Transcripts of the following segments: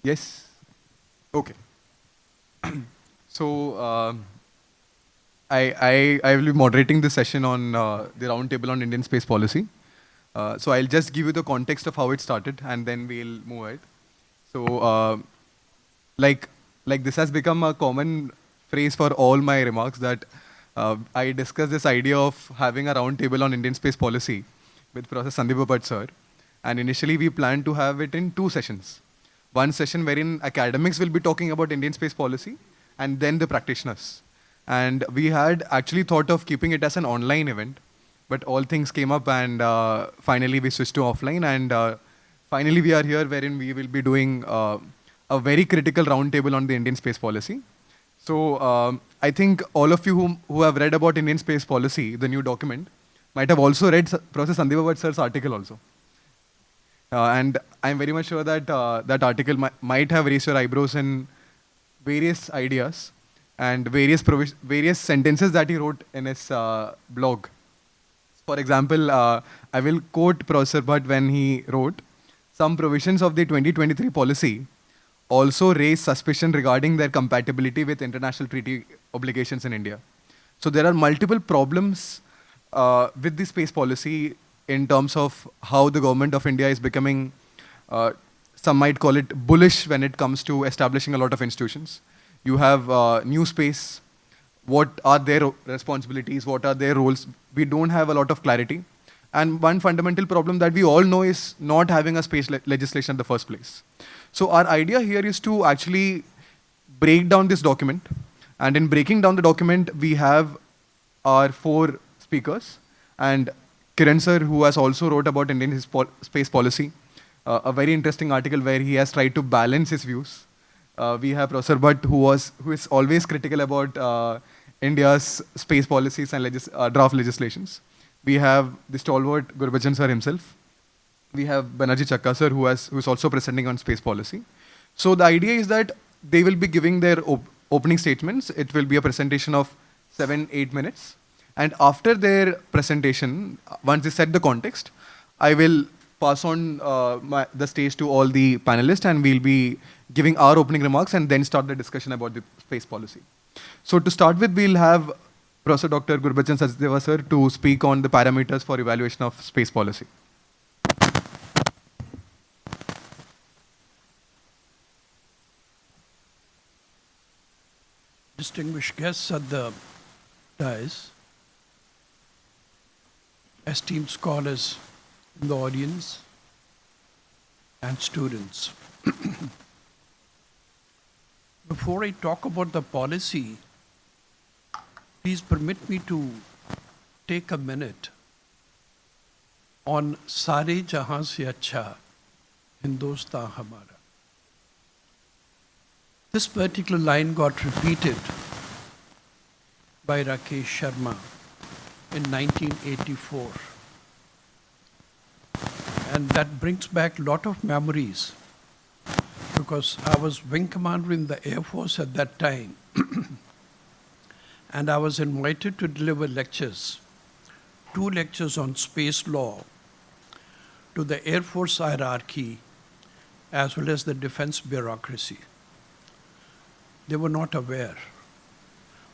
Yes. Okay. So I will be moderating this session on the roundtable on Indian space policy. So I'll just give you the context of how it started, and then we'll move ahead. So like like this has become a common phrase for all my remarks that I discussed this idea of having a roundtable on Indian space policy with Professor Sandeepa sir, and initially we planned to have it in two sessions. One session wherein academics will be talking about Indian space policy, and then the practitioners. And we had actually thought of keeping it as an online event, but all things came up, and finally we switched to offline. And finally we are here, wherein we will be doing a very critical roundtable on the Indian space policy. So I think all of you who have read about Indian space policy, the new document, might have also read Professor Sandeepa sir's article also. And I'm very much sure that that article might have raised your eyebrows in various ideas and various sentences that he wrote in his blog. For example, I will quote Professor Bhat when he wrote, "Some provisions of the 2023 policy also raise suspicion regarding their compatibility with international treaty obligations in India." So there are multiple problems with the space policy in terms of how the government of India is becoming, some might call it bullish when it comes to establishing a lot of institutions. You have new space. What are their responsibilities? What are their roles? We don't have a lot of clarity. And one fundamental problem that we all know is not having a space legislation in the first place. So our idea here is to actually break down this document. And in breaking down the document, we have our four speakers. And Kiran sir, who has also wrote about Indian space policy, a very interesting article where he has tried to balance his views. We have Professor Bhat, who is always critical about India's space policies and draft legislations. We have the stalwart Gurbachan sir himself. We have Benarji Chakka sir, who is also presenting on space policy. So the idea is that they will be giving their opening statements. It will be a presentation of 7-8 minutes. And after their presentation, once they set the context, I will pass on the stage to all the panelists, and we'll be giving our opening remarks and then start the discussion about the space policy. So to start with, we'll have Professor Dr. Gurbachan Sachdeva sir to speak on the parameters for evaluation of space policy. Distinguished guests at the dais, esteemed scholars in the audience, and students. Before I talk about the policy, please permit me to take a minute on Sare Jahan Se Acha, Hindustan Hamara. This particular line got repeated by Rakesh Sharma in 1984. And that brings back a lot of memories because I was wing commander in the Air Force at that time. And I was invited to deliver lectures, 2 lectures on space law to the Air Force hierarchy as well as the defense bureaucracy. They were not aware.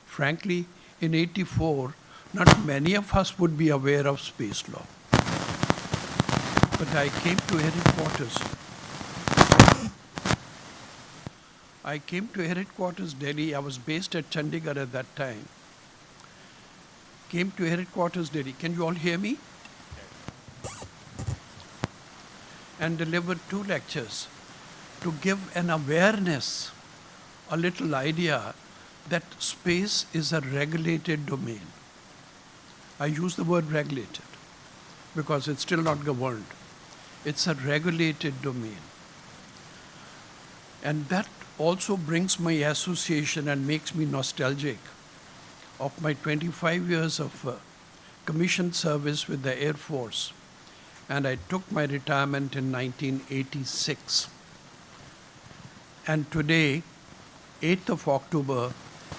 Frankly, in 84, not many of us would be aware of space law. But I came to headquarters. Delhi. I was based at Chandigarh at that time. Came to headquarters, Delhi. Can you all hear me? And delivered 2 lectures to give an awareness, a little idea that space is a regulated domain. I use the word regulated because it's still not governed. It's a regulated domain. And that also brings my association and makes me nostalgic of my 25 years of commissioned service with the Air Force. And I took my retirement in 1986. And today, 8th of October,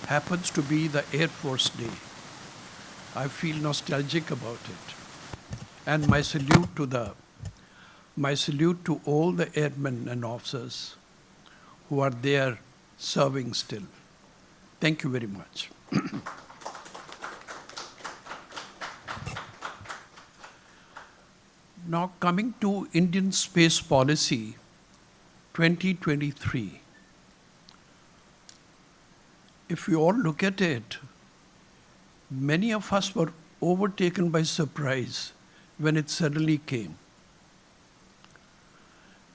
happens to be the Air Force Day. I feel nostalgic about it. And my salute to all the airmen and officers who are there serving still. Thank you very much. Now coming to Indian Space Policy 2023. If we all look at it, many of us were overtaken by surprise when it suddenly came.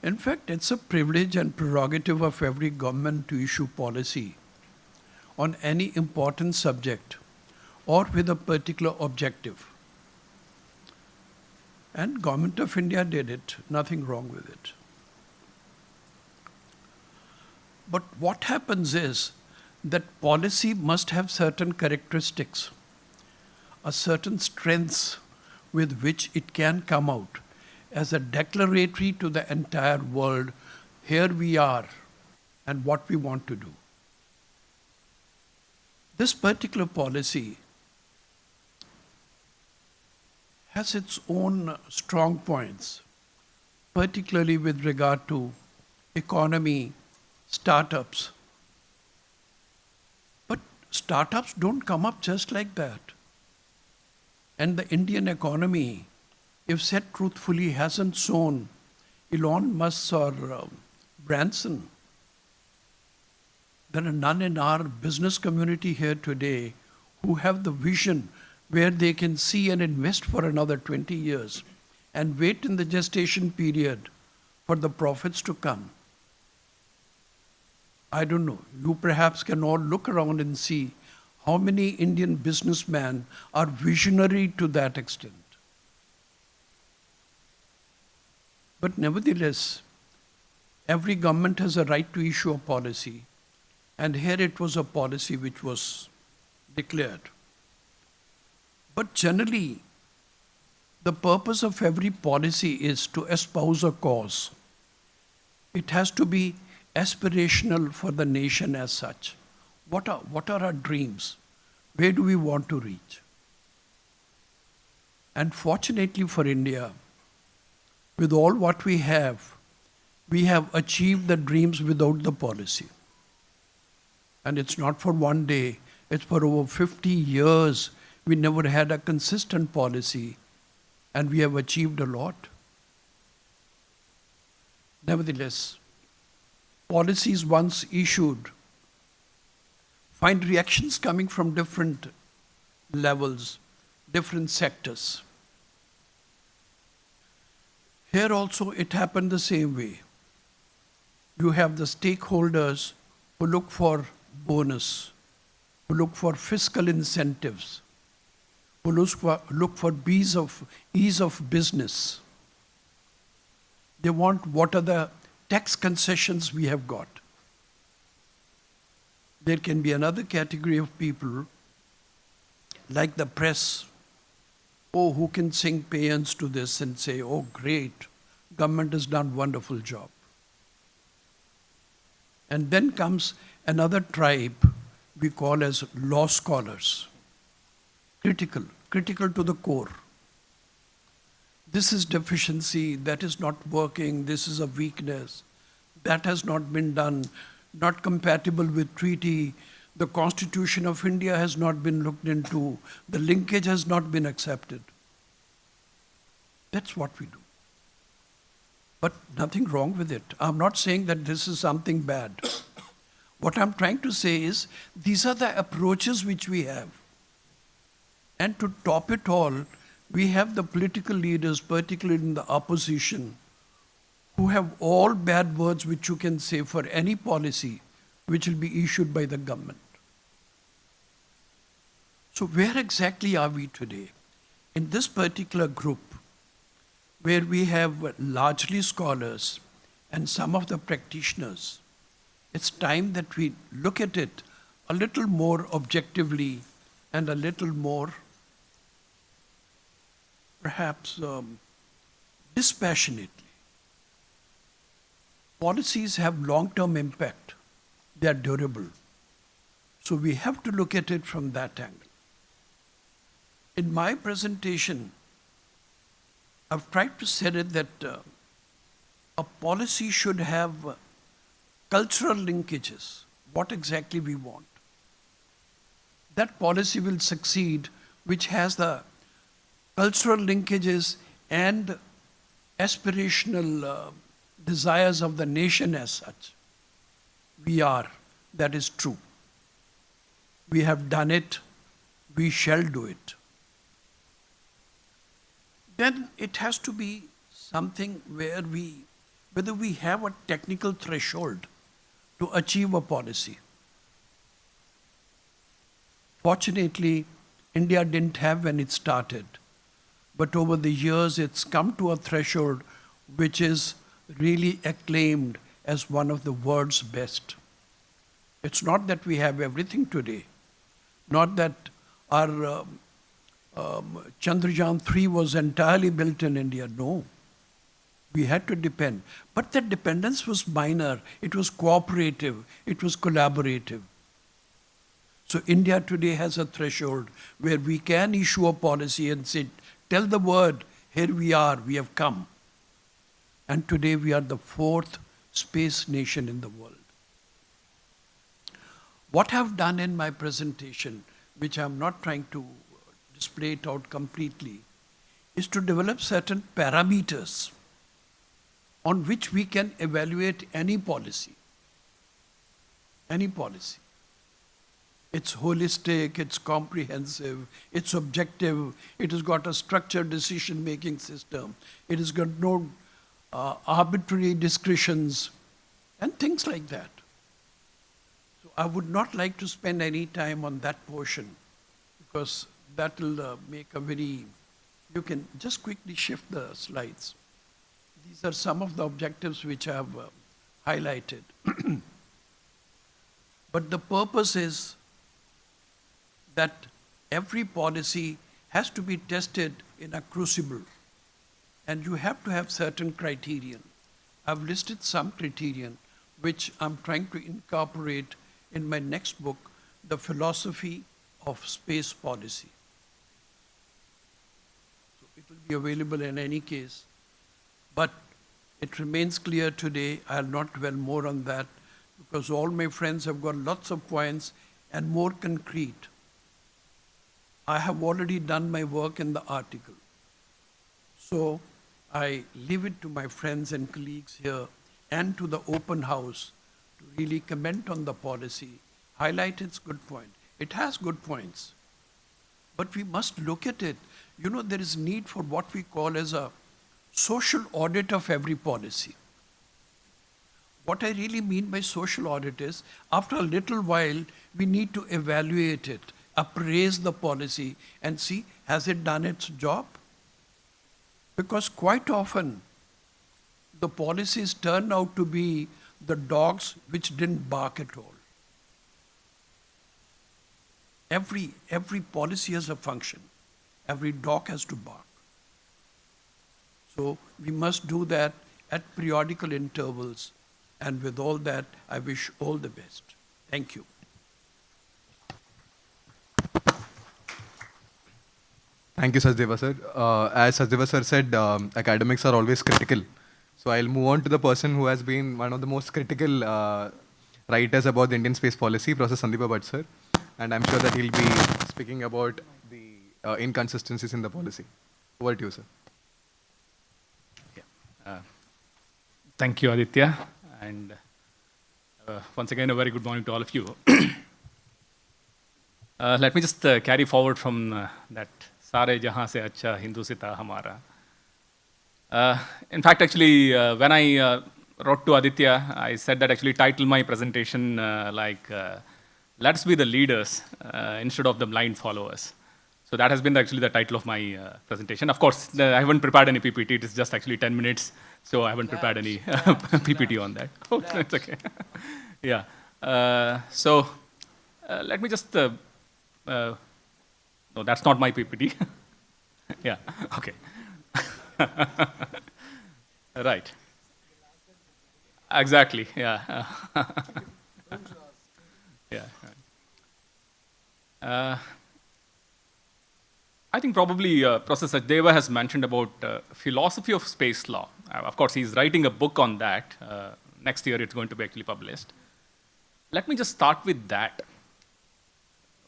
In fact, it's a privilege and prerogative of every government to issue policy on any important subject or with a particular objective. And Government of India did it, nothing wrong with it. But what happens is that policy must have certain characteristics, a certain strengths with which it can come out as a declaratory to the entire world, here we are and what we want to do. This particular policy has its own strong points, particularly with regard to economy, startups. But startups don't come up just like that. And the Indian economy, if said truthfully, hasn't shown Elon Musk or Branson. There are none in our business community here today who have the vision where they can see and invest for another 20 years and wait in the gestation period for the profits to come. I don't know, you perhaps can all look around and see how many Indian businessmen are visionary to that extent. But nevertheless, every government has a right to issue a policy, and here it was a policy which was declared. But generally, the purpose of every policy is to espouse a cause. It has to be aspirational for the nation as such. What are our dreams? Where do we want to reach? And fortunately for India, with all what we have achieved the dreams without the policy. And it's not for one day, it's for over 50 years. We never had a consistent policy, and we have achieved a lot. Nevertheless, policies once issued find reactions coming from different levels, different sectors. Here also it happened the same way. You have the stakeholders who look for bonus, who look for fiscal incentives, who look for ease of business. They want what are the tax concessions we have got. There can be another category of people, like the press, who can sing paeans to this and say, oh great, government has done wonderful job. And then comes another tribe we call as law scholars, critical to the core. This is deficiency, that is not working, this is a weakness, that has not been done, not compatible with treaty, the Constitution of India has not been looked into, the linkage has not been accepted. That's what we do. But nothing wrong with it. I'm not saying that this is something bad. What I'm trying to say is, these are the approaches which we have. And to top it all, we have the political leaders, particularly in the opposition, who have all bad words which you can say for any policy which will be issued by the government. So where exactly are we today? In this particular group, where we have largely scholars and some of the practitioners, it's time that we look at it a little more objectively and a little more, perhaps, dispassionately. Policies have long-term impact. They are durable. So we have to look at it from that angle. In my presentation, I've tried to say it that a policy should have cultural linkages, what exactly we want. That policy will succeed which has the cultural linkages and aspirational desires of the nation as such. We are, that is true. We have done it, we shall do it. Then it has to be something whether we have a technical threshold to achieve a policy. Fortunately, India didn't have when it started, but over the years it's come to a threshold which is really acclaimed as one of the world's best. It's not that we have everything today, not that our Chandrayaan 3 was entirely built in India, no. We had to depend. But that dependence was minor, it was cooperative, it was collaborative. So India today has a threshold where we can issue a policy and say, tell the world, here we are, we have come. And today we are the 4th space nation in the world. What I've done in my presentation, which I'm not trying to display it out completely, is to develop certain parameters on which we can evaluate any policy. Any policy. It's holistic, it's comprehensive, it's objective, it has got a structured decision-making system, it has got no arbitrary discretions, and things like that. So I would not like to spend any time on that portion, because that will make a very, you can just quickly shift the slides. These are some of the objectives which I have highlighted. But the purpose is that every policy has to be tested in a crucible, and you have to have certain criterion. I've listed some criterion which I'm trying to incorporate in my next book, The Philosophy of Space Policy. So it will be available in any case, but it remains clear today, I'll not dwell more on that, because all my friends have got lots of points and more concrete. I have already done my work in the article. So I leave it to my friends and colleagues here and to the open house to really comment on the policy, highlight its good point. It has good points, but we must look at it. You know, there is need for what we call as a social audit of every policy. What I really mean by social audit is, after a little while, we need to evaluate it, appraise the policy and see, has it done its job? Because quite often, the policies turn out to be the dogs which didn't bark at all. Every policy has a function. Every dog has to bark. So we must do that at periodical intervals. And with all that, I wish all the best. Thank you. Thank you, Sachdeva sir. As Sachdeva sir said, academics are always critical. So I'll move on to the person who has been one of the most critical writers about the Indian space policy, Prof. Sandeepa Bhat sir. And I'm sure that he'll be speaking about the inconsistencies in the policy. Over to you, sir. Yeah. Thank you, Aditya. And once again, a very good morning to all of you. Let me just carry forward from that Sare Jahan Se Acha Hindu Sita Hamara. In fact, actually, when I wrote to Aditya, I said that actually title my presentation let's be the leaders instead of the blind followers. So that has been actually the title of my presentation. Of course, I haven't prepared any PPT. It is just actually 10 minutes. So I haven't prepared any PPT on that. Oh, it's okay. Yeah. So let me just, no, that's not my PPT. Yeah, okay. Right. Exactly, yeah. Yeah. I think probably Professor Sachdeva has mentioned about philosophy of space law. Of course, he's writing a book on that next year it's going to be actually published. Let me just start with that.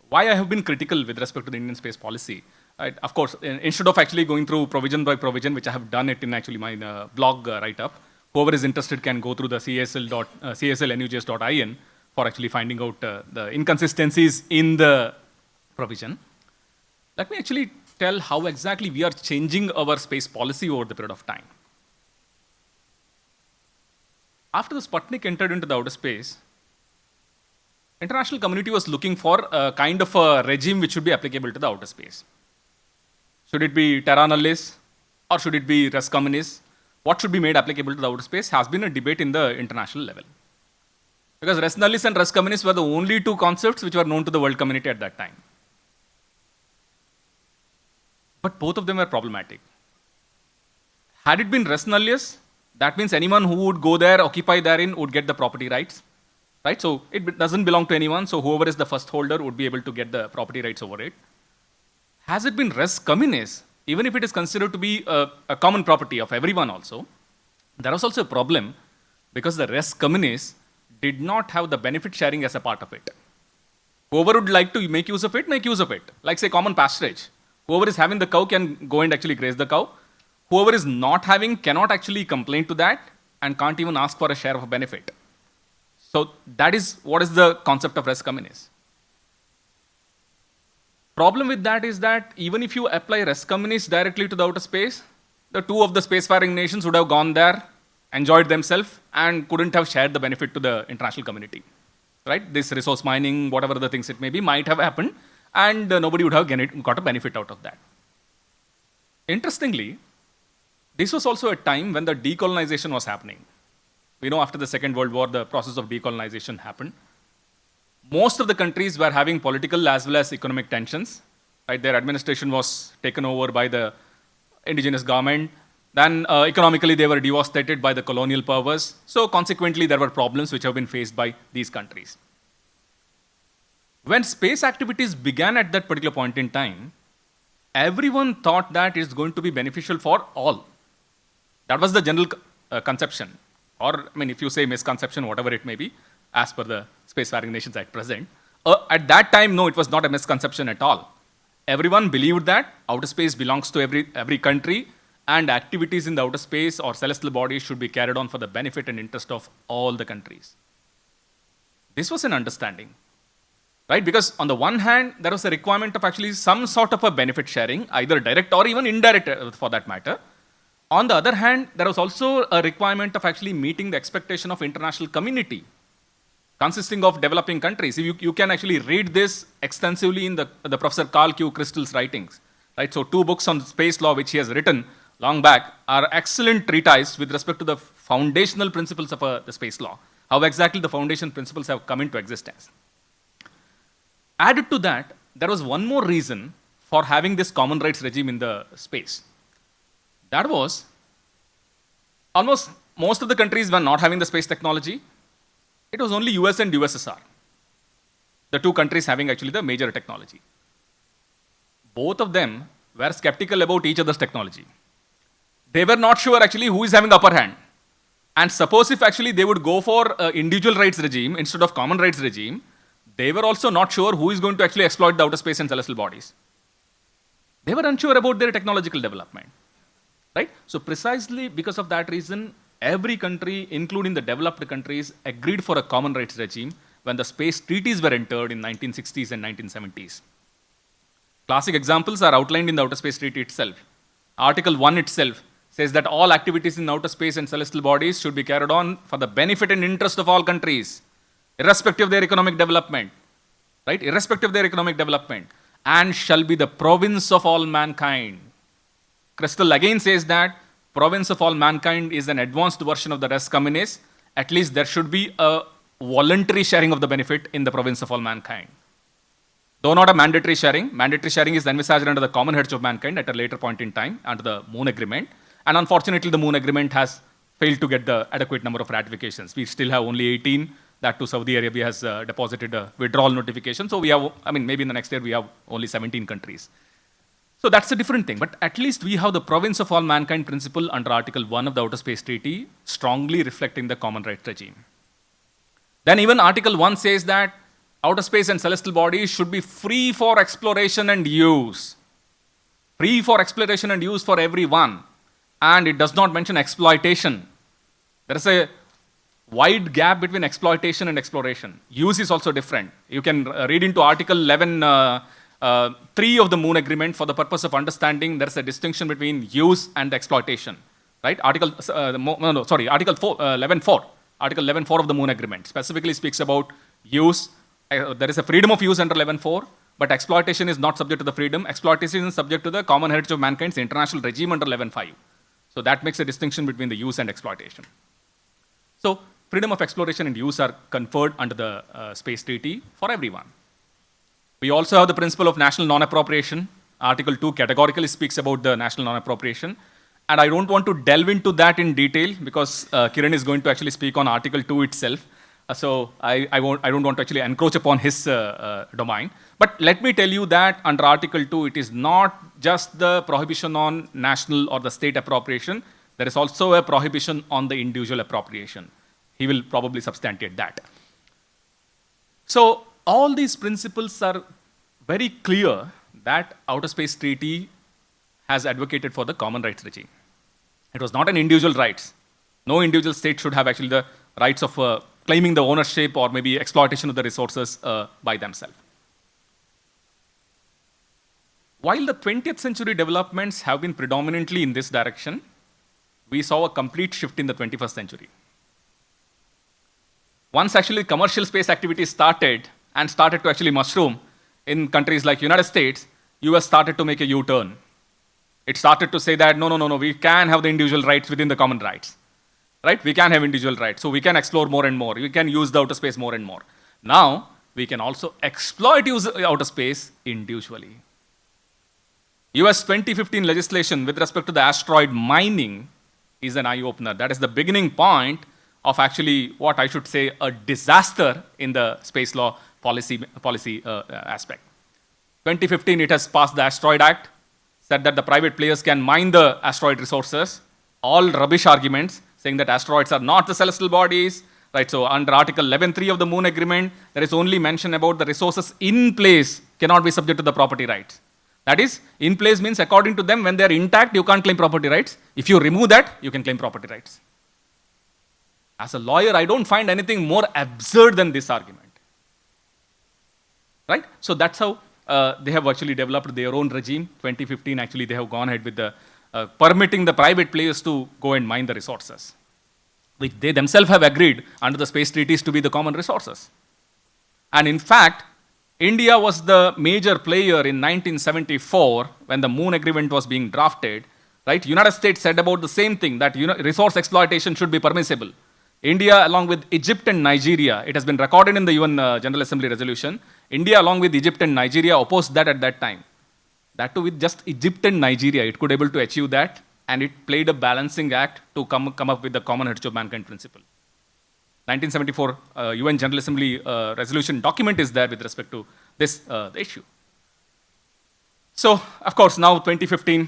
Why I have been critical with respect to the Indian space policy. Right? Of course, instead of actually going through provision by provision, which I have done it in actually my blog write-up, whoever is interested can go through the cslnujs.in for actually finding out the inconsistencies in the provision. Let me actually tell how exactly we are changing our space policy over the period of time. After the Sputnik entered into the outer space, international community was looking for a kind of a regime which should be applicable to the outer space. Should it be terra nullis or should it be res communis? What should be made applicable to the outer space has been a debate in the international level. Because res nullis and res communis were the only two concepts which were known to the world community at that time. But both of them were problematic. Had it been res nullis, that means anyone who would go there, occupy therein, would get the property rights. Right? So it doesn't belong to anyone, so whoever is the first holder would be able to get the property rights over it. Has it been res communis, even if it is considered to be a common property of everyone also, there was also a problem because the res communis did not have the benefit sharing as a part of it. Whoever would like to make use of it, make use of it. Like say common pasturage. Whoever is having the cow can go and actually graze the cow. Whoever is not having cannot actually complain to that and can't even ask for a share of a benefit. So that is what is the concept of res communis. Problem with that is that even if you apply res communis directly to the outer space, the two of the spacefaring nations would have gone there, enjoyed themselves, and couldn't have shared the benefit to the international community. Right? This resource mining, whatever the things it may be, might have happened, and nobody would have got a benefit out of that. Interestingly, this was also a time when the decolonization was happening. We know after the Second World War, the process of decolonization happened. Most of the countries were having political as well as economic tensions. Right? Their administration was taken over by the indigenous government. Then economically, they were devastated by the colonial powers. So consequently, there were problems which have been faced by these countries. When space activities began at that particular point in time, everyone thought that it's going to be beneficial for all. That was the general conception. Or, I mean, if you say misconception, whatever it may be, as per the spacefaring nations at present. At that time, no, it was not a misconception at all. Everyone believed that outer space belongs to every country, and activities in the outer space or celestial bodies should be carried on for the benefit and interest of all the countries. This was an understanding. Right? Because on the one hand, there was a requirement of actually some sort of a benefit sharing, either direct or even indirect for that matter. On the other hand, there was also a requirement of actually meeting the expectation of international community, consisting of developing countries. You can actually read this extensively in the Professor Carl Q. Crystal's writings. Right? So 2 books on space law, which he has written long back, are excellent treatise with respect to the foundational principles of the space law, how exactly the foundation principles have come into existence. Added to that, there was one more reason for having this common rights regime in the space. That was, almost most of the countries were not having the space technology. It was only US and USSR, the 2 countries having actually the major technology. Both of them were skeptical about each other's technology. They were not sure actually who is having the upper hand. And suppose if actually they would go for an individual rights regime instead of common rights regime, they were also not sure who is going to actually exploit the outer space and celestial bodies. They were unsure about their technological development. Right? So precisely because of that reason, every country, including the developed countries, agreed for a common rights regime when the space treaties were entered in 1960s and 1970s. Classic examples are outlined in the Outer Space Treaty itself. Article 1 itself says that all activities in outer space and celestial bodies should be carried on for the benefit and interest of all countries, irrespective of their economic development. Right? Irrespective of their economic development. And shall be the province of all mankind. Crystal again says that province of all mankind is an advanced version of the res communis. At least there should be a voluntary sharing of the benefit in the province of all mankind. Though not a mandatory sharing is envisaged under the common heads of mankind at a later point in time under the Moon Agreement. And unfortunately, the Moon Agreement has failed to get the adequate number of ratifications. We still have only 18. That too, Saudi Arabia has deposited a withdrawal notification. So we have, maybe in the next year we have only 17 countries. So that's a different thing. But at least we have the province of all mankind principle under Article 1 of the Outer Space Treaty, strongly reflecting the common rights regime. Then even Article 1 says that outer space and celestial bodies should be free for exploration and use. Free for exploration and use for everyone. And it does not mention exploitation. There is a wide gap between exploitation and exploration. Use is also different. You can read into Article 11, 3 of the Moon Agreement for the purpose of understanding there is a distinction between use and exploitation. Right? Article 11.4. Article 11.4 of the Moon Agreement specifically speaks about use. There is a freedom of use under 11.4, but exploitation is not subject to the freedom. Exploitation is subject to the common heritage of mankind's international regime under 11.5. So that makes a distinction between the use and exploitation. So freedom of exploration and use are conferred under the Space Treaty for everyone. We also have the principle of national non-appropriation. Article 2 categorically speaks about the national non-appropriation. And I don't want to delve into that in detail because Kiran is going to actually speak on Article 2 itself. So I don't want to actually encroach upon his domain. But let me tell you that under Article 2, it is not just the prohibition on national or the state appropriation. There is also a prohibition on the individual appropriation. He will probably substantiate that. So all these principles are very clear that Outer Space Treaty has advocated for the common rights regime. It was not an individual rights. No individual state should have actually the rights of claiming the ownership or maybe exploitation of the resources by themselves. While the 20th century developments have been predominantly in this direction, we saw a complete shift in the 21st century. Once actually commercial space activities started and started to actually mushroom in countries like United States, US started to make a U-turn. It started to say that, no, we can have the individual rights within the common rights. Right? We can have individual rights. So we can explore more and more. We can use the outer space more and more. Now, we can also exploit outer space individually. US 2015 legislation with respect to the asteroid mining is an eye-opener. That is the beginning point of actually what I should say a disaster in the space law policy aspect. 2015, it has passed the Asteroid Act, said that the private players can mine the asteroid resources, all rubbish arguments, saying that asteroids are not the celestial bodies, right? So under Article 11.3 of the Moon Agreement, there is only mention about the resources in place cannot be subject to the property rights. That is, in place means according to them, when they are intact, you can't claim property rights. If you remove that, you can claim property rights. As a lawyer, I don't find anything more absurd than this argument. Right? So that's how they have actually developed their own regime. 2015, actually, they have gone ahead with the permitting the private players to go and mine the resources, which they themselves have agreed under the space treaties to be the common resources. And in fact, India was the major player in 1974 when the Moon Agreement was being drafted. Right? United States said about the same thing, that resource exploitation should be permissible. India, along with Egypt and Nigeria, it has been recorded in the UN General Assembly resolution, India, along with Egypt and Nigeria, opposed that at that time. That too, with just Egypt and Nigeria, it could able to achieve that, and it played a balancing act to come up with the common heritage of mankind principle. 1974 UN General Assembly resolution document is there with respect to this issue. So, of course, now 2015,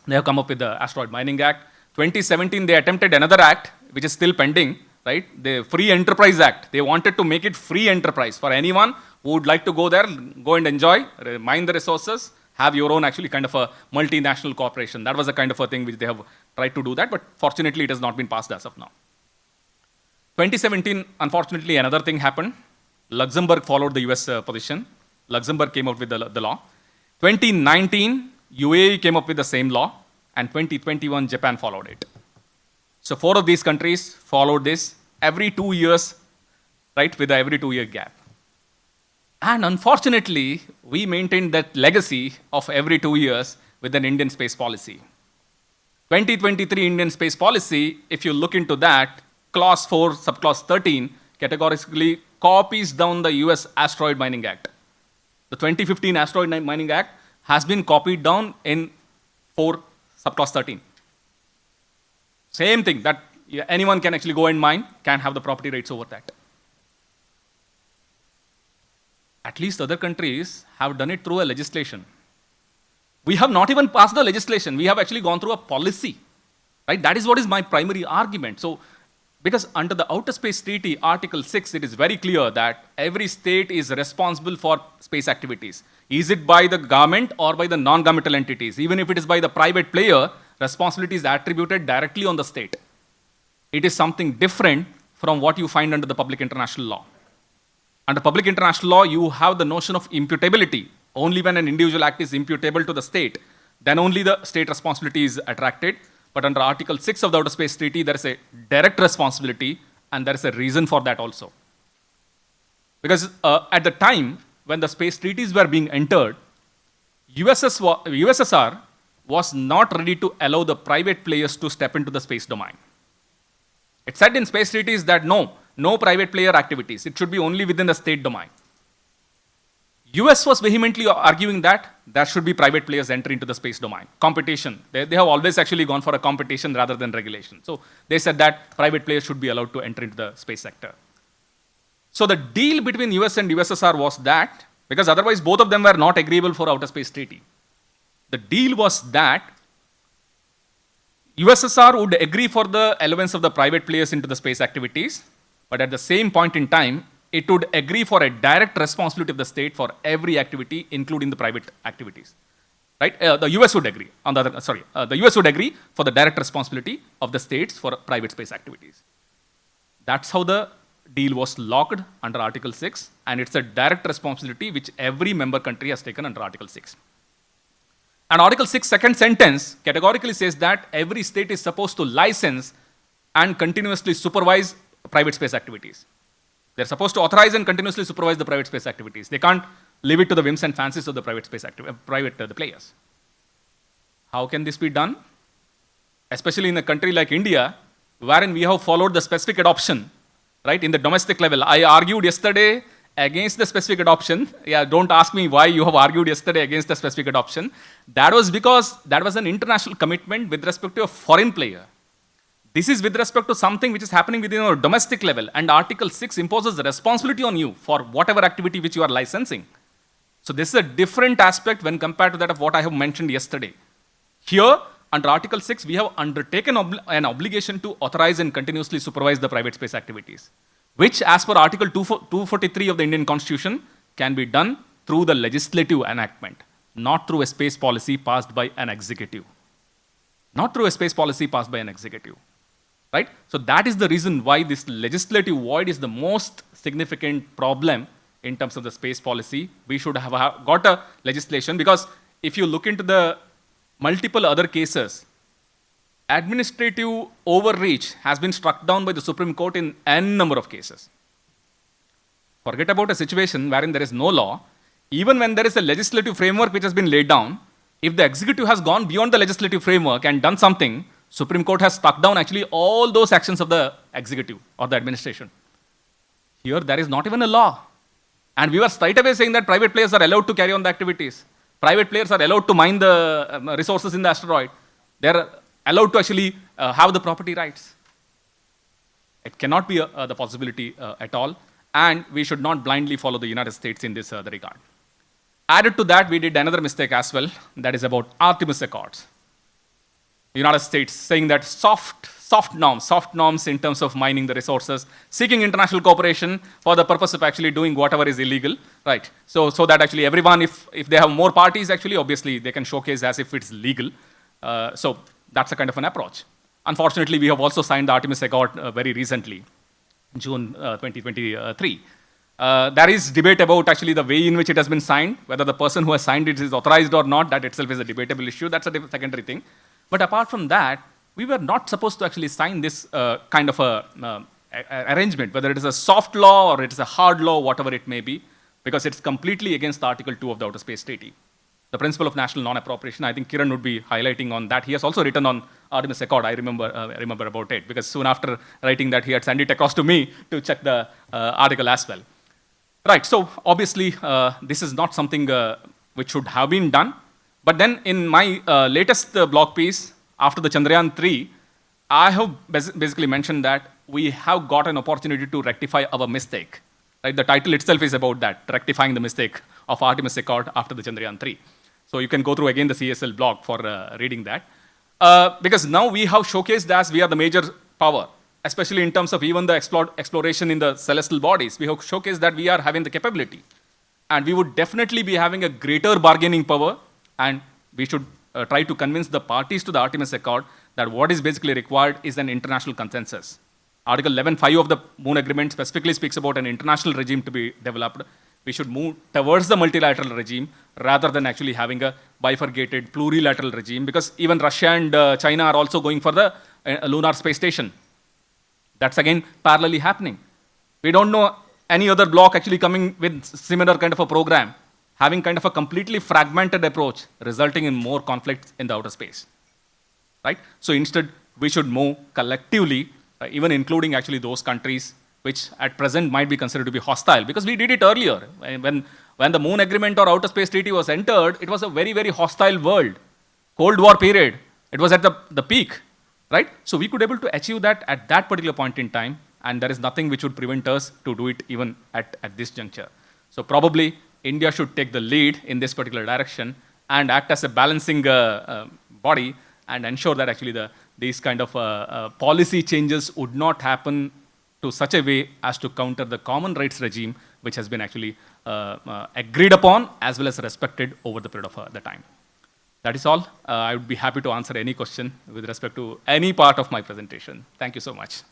they have come up with the Asteroid Mining Act. 2017, they attempted another act, which is still pending, right? The Free Enterprise Act. They wanted to make it free enterprise for anyone who would like to go there, go and enjoy, mine the resources, have your own actually kind of a multinational corporation. That was a kind of a thing which they have tried to do that, but fortunately it has not been passed as of now. 2017, unfortunately, another thing happened. Luxembourg followed the US position. Luxembourg came out with the law. 2019, UAE came up with the same law, and 2021, Japan followed it. So 4 of these countries followed this every 2 years, right, with every 2-year gap. And unfortunately, we maintained that legacy of every 2 years with an Indian space policy. 2023 Indian space policy, if you look into that, Clause 4, Subclause 13, categorically copies down the US Asteroid Mining Act. The 2015 Asteroid Mining Act has been copied down in 4, Subclause 13. Same thing, that anyone can actually go and mine, can have the property rights over that. At least other countries have done it through a legislation. We have not even passed the legislation. We have actually gone through a policy, right? That is what is my primary argument. So, because under the Outer Space Treaty, Article 6, it is very clear that every state is responsible for space activities. Is it by the government or by the non-governmental entities? Even if it is by the private player, responsibility is attributed directly on the state. It is something different from what you find under the public international law. Under public international law, you have the notion of imputability. Only when an individual act is imputable to the state, then only the state responsibility is attracted. But under Article 6 of the Outer Space Treaty, there is a direct responsibility, and there is a reason for that also. Because at the time when the space treaties were being entered, USSR was not ready to allow the private players to step into the space domain. It said in space treaties that no private player activities. It should be only within the state domain. US was vehemently arguing that there should be private players enter into the space domain. Competition. They have always actually gone for a competition rather than regulation. So they said that private players should be allowed to enter into the space sector. So the deal between US and USSR was that, because otherwise both of them were not agreeable for Outer Space Treaty. The deal was that USSR would agree for the allowance of the private players into the space activities, but at the same point in time, it would agree for a direct responsibility of the state for every activity, including the private activities. Right? The US would agree. The US would agree for the direct responsibility of the states for private space activities. That's how the deal was locked under Article 6, and it's a direct responsibility which every member country has taken under Article 6. And Article 6, second sentence, categorically says that every state is supposed to license and continuously supervise private space activities. They're supposed to authorize and continuously supervise the private space activities. They can't leave it to the whims and fancies of the private space the players. How can this be done? Especially in a country like India, wherein we have followed the specific adoption, right, in the domestic level. I argued yesterday against the specific adoption. Yeah, don't ask me why you have argued yesterday against the specific adoption. That was because that was an international commitment with respect to a foreign player. This is with respect to something which is happening within our domestic level, and Article 6 imposes the responsibility on you for whatever activity which you are licensing. So this is a different aspect when compared to that of what I have mentioned yesterday. Here, under Article 6, we have undertaken an obligation to authorize and continuously supervise the private space activities, which as per Article 243 of the Indian Constitution can be done through the legislative enactment, not through a space policy passed by an executive. Not through a space policy passed by an executive. Right? So that is the reason why this legislative void is the most significant problem in terms of the space policy. We should have got a legislation, because if you look into the multiple other cases, administrative overreach has been struck down by the Supreme Court in n number of cases. Forget about a situation wherein there is no law. Even when there is a legislative framework which has been laid down, if the executive has gone beyond the legislative framework and done something, Supreme Court has struck down actually all those actions of the executive or the administration. Here, there is not even a law. And we were straight away saying that private players are allowed to carry on the activities. Private players are allowed to mine the resources in the asteroid. They're allowed to actually have the property rights. It cannot be the possibility at all. And we should not blindly follow the United States in this regard. Added to that, we did another mistake as well. That is about Artemis Accords. United States saying that soft norms in terms of mining the resources, seeking international cooperation for the purpose of actually doing whatever is illegal, right? So that actually everyone, if they have more parties, actually, obviously, they can showcase as if it's legal. So that's a kind of an approach. Unfortunately, we have also signed the Artemis Accord very recently, June 2023. There is debate about actually the way in which it has been signed, whether the person who has signed it is authorized or not. That itself is a debatable issue. That's a secondary thing. But apart from that, we were not supposed to actually sign this kind of a arrangement, whether it is a soft law or it is a hard law, whatever it may be, because it's completely against Article 2 of the Outer Space Treaty. The principle of national non-appropriation, I think Kiran would be highlighting on that. He has also written on Artemis Accord, I remember about it, because soon after writing that, he had sent it across to me to check the article as well. Right, so obviously, this is not something which should have been done. But then in my latest blog piece, after the Chandrayaan 3, I have basically mentioned that we have got an opportunity to rectify our mistake. Right? The title itself is about that, rectifying the mistake of Artemis Accord after the Chandrayaan 3. So you can go through again the CSL blog for reading that. Because now we have showcased as we are the major power, especially in terms of even the exploration in the celestial bodies. We have showcased that we are having the capability. And we would definitely be having a greater bargaining power, and we should try to convince the parties to the Artemis Accord that what is basically required is an international consensus. Article 11.5 of the Moon Agreement specifically speaks about an international regime to be developed. We should move towards the multilateral regime rather than actually having a bifurcated plurilateral regime, because even Russia and China are also going for the lunar space station. That's again parallelly happening. We don't know any other bloc actually coming with similar kind of a program, having kind of a completely fragmented approach, resulting in more conflicts in the outer space. Right? So instead, we should move collectively, even including actually those countries which at present might be considered to be hostile, because we did it earlier. When the Moon Agreement or Outer Space Treaty was entered, it was a very, very hostile world. Cold War period. It was at the peak, right? So we could able to achieve that at that particular point in time, and there is nothing which would prevent us to do it even at this juncture. So probably India should take the lead in this particular direction and act as a balancing body and ensure that actually these kind of policy changes would not happen to such a way as to counter the common rights regime which has been actually agreed upon as well as respected over the period of the time. That is all. I would be happy to answer any question with respect to any part of my presentation. Thank you so much.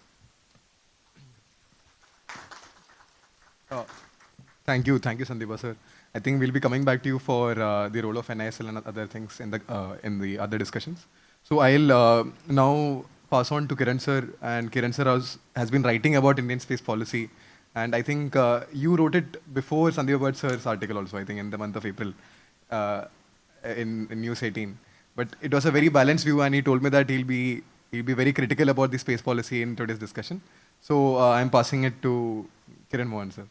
Thank you, Sandeepa sir. I think we'll be coming back to you for the role of NISL and other things in the other discussions. So I'll now pass on to Kiran sir, and Kiran sir has been writing about Indian space policy, and I think you wrote it before Sandeepa Bhat sir's article also, I think in the month of April in News 18. But it was a very balanced view, and he told me that he'll be very critical about the space policy in today's discussion. So I'm passing it to Kiran Mohan sir.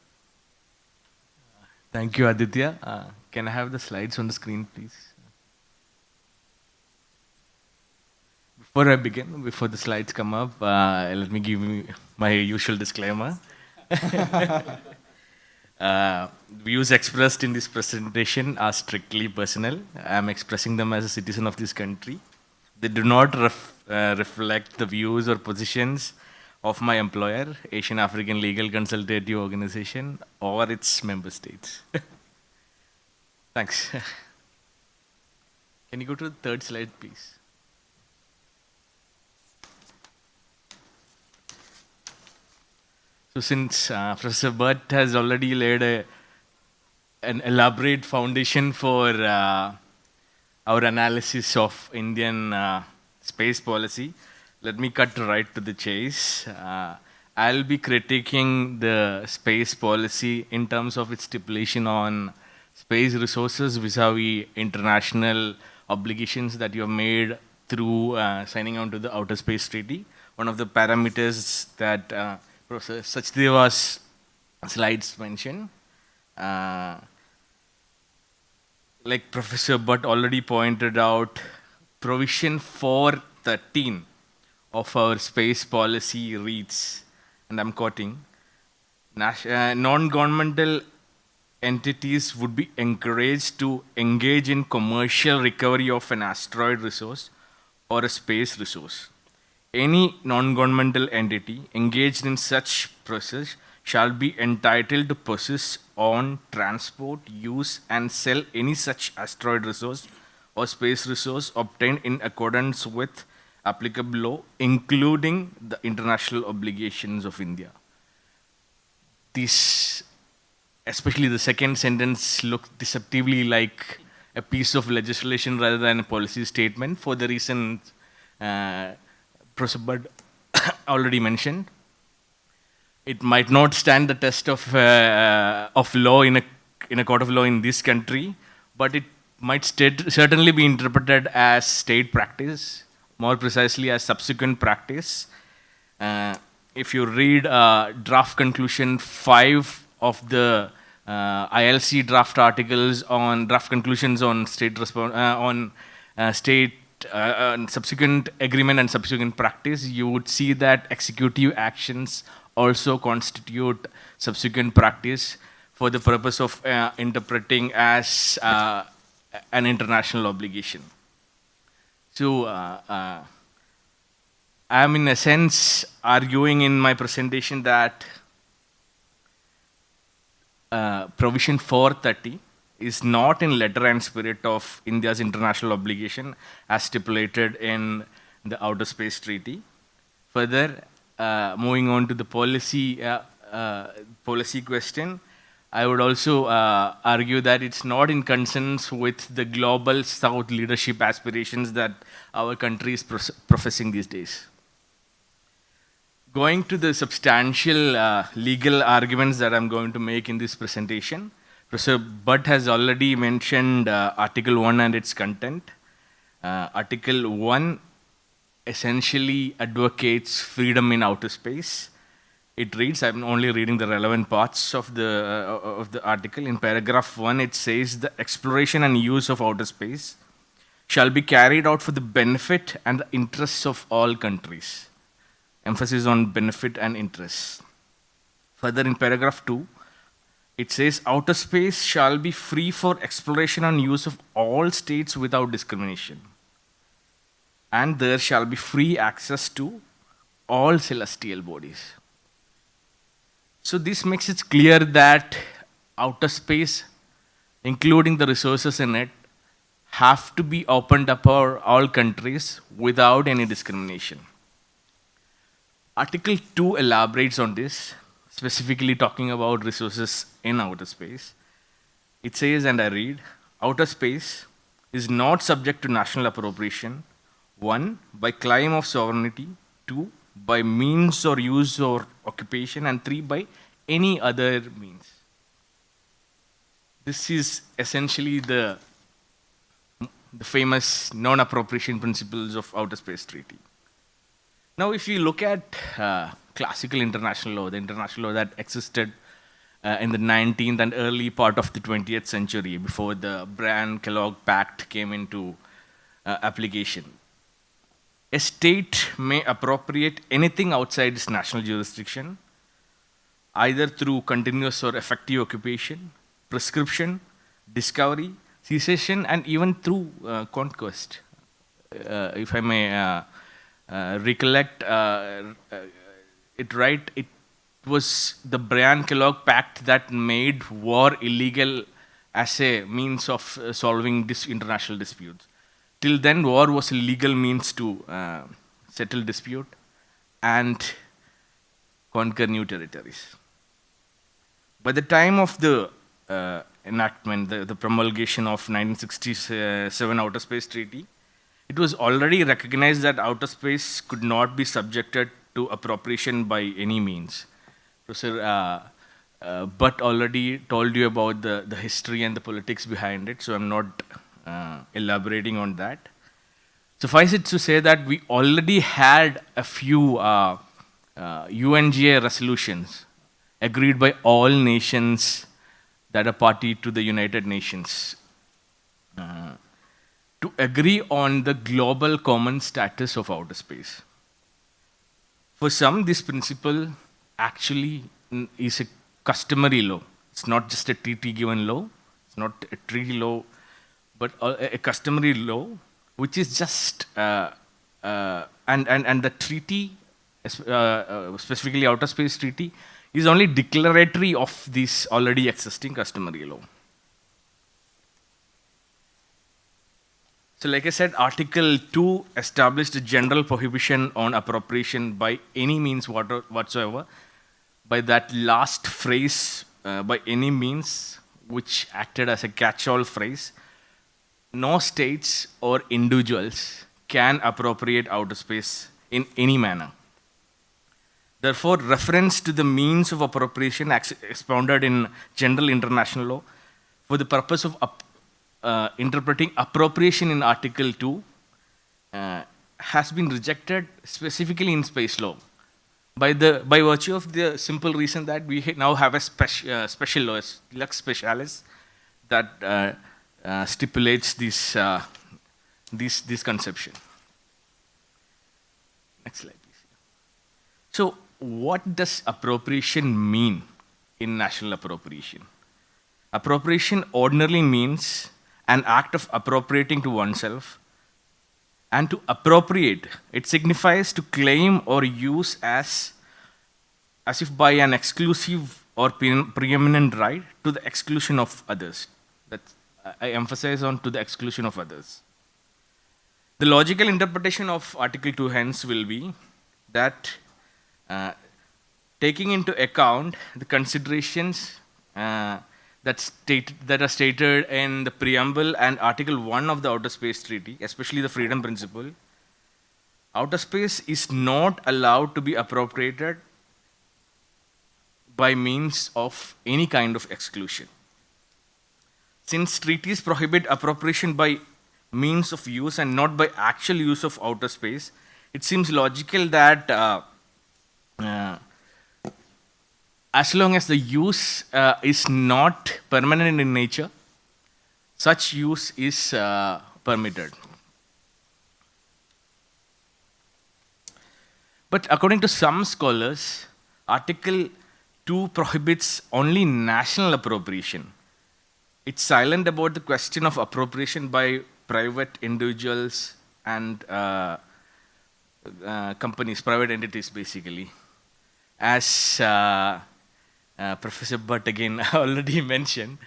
Thank you, Aditya. Can I have the slides on the screen, please? Before I begin, before the slides come up, let me give you my usual disclaimer. Views expressed in this presentation are strictly personal. I am expressing them as a citizen of this country. They do not reflect the views or positions of my employer, Asian African Legal Consultative Organization, or its member states. Thanks. Can you go to the third slide, please? So since Professor Bhat has already laid an elaborate foundation for our analysis of Indian space policy, let me cut right to the chase. I'll be critiquing the space policy in terms of its stipulation on space resources vis-a-vis international obligations that you have made through signing on to the Outer Space Treaty. One of the parameters that Professor Sachdeva's slides mention. Like Professor Bhat already pointed out, provision 413 of our space policy reads, and I'm quoting, non-governmental entities would be encouraged to engage in commercial recovery of an asteroid resource or a space resource. Any non-governmental entity engaged in such process shall be entitled to possess, own, transport, use, and sell any such asteroid resource or space resource obtained in accordance with applicable law, including the international obligations of India. This, especially the second sentence, looks deceptively like a piece of legislation rather than a policy statement for the reason Professor Bhat already mentioned. It might not stand the test of law in a court of law in this country, but it might certainly be interpreted as state practice, more precisely as subsequent practice. If you read draft conclusion 5 of the ILC draft articles on draft conclusions on state subsequent agreement and subsequent practice, you would see that executive actions also constitute subsequent practice for the purpose of interpreting as an international obligation. So I'm in a sense arguing in my presentation that provision 430 is not in letter and spirit of India's international obligation as stipulated in the Outer Space Treaty. Further, moving on to the policy question, I would also argue that it's not in consonance with the global South leadership aspirations that our country is professing these days. Going to the substantial legal arguments that I'm going to make in this presentation, Professor Bhat has already mentioned Article 1 and its content. Article 1 essentially advocates freedom in outer space. It reads, I'm only reading the relevant parts of the article. In paragraph 1, it says the exploration and use of outer space shall be carried out for the benefit and the interests of all countries. Emphasis on benefit and interests. Further, in paragraph 2, it says outer space shall be free for exploration and use of all states without discrimination. And there shall be free access to all celestial bodies. So this makes it clear that outer space, including the resources in it, have to be opened up for all countries without any discrimination. Article 2 elaborates on this, specifically talking about resources in outer space. It says, and I read, outer space is not subject to national appropriation, 1, by claim of sovereignty, 2, by means or use or occupation, and 3, by any other means. This is essentially the famous non-appropriation principles of Outer Space Treaty. Now, if you look at classical international law, the international law that existed in the 19th and early part of the 20th century before the Bryan-Kellogg Pact came into application, a state may appropriate anything outside its national jurisdiction, either through continuous or effective occupation, prescription, discovery, cessation, and even through conquest. If I may recollect it right, it was the Bryan-Kellogg Pact that made war illegal as a means of solving international disputes. Till then, war was a legal means to settle dispute and conquer new territories. By the time of the enactment, the promulgation of 1967 Outer Space Treaty, it was already recognized that outer space could not be subjected to appropriation by any means. Professor Bhat already told you about the history and the politics behind it, so I'm not elaborating on that. Suffice it to say that we already had a few UNGA resolutions agreed by all nations that are party to the United Nations to agree on the global common status of outer space. For some, this principle actually is a customary law. It's not just a treaty-given law. It's not a treaty law, but a customary law, which is just and the treaty, specifically Outer Space Treaty, is only declaratory of this already existing customary law. So like I said, Article 2 established a general prohibition on appropriation by any means whatsoever. By that last phrase, by any means, which acted as a catch-all phrase, no states or individuals can appropriate outer space in any manner. Therefore, reference to the means of appropriation expounded in general international law for the purpose of interpreting appropriation in Article 2 has been rejected specifically in space law by virtue of the simple reason that we now have a special law, lex specialis, that stipulates this conception. Next slide, please. So, what does appropriation mean in national appropriation? Appropriation ordinarily means an act of appropriating to oneself. And to appropriate, it signifies to claim or use as if by an exclusive or preeminent right to the exclusion of others. That's, I emphasize on to the exclusion of others. The logical interpretation of Article 2 hence will be that taking into account the considerations that are stated in the preamble and Article 1 of the Outer Space Treaty, especially the freedom principle, outer space is not allowed to be appropriated by means of any kind of exclusion. Since treaties prohibit appropriation by means of use and not by actual use of outer space, it seems logical that as long as the use is not permanent in nature, such use is permitted. But according to some scholars, Article 2 prohibits only national appropriation. It's silent about the question of appropriation by private individuals and companies, private entities basically. As Professor Bhat again already mentioned,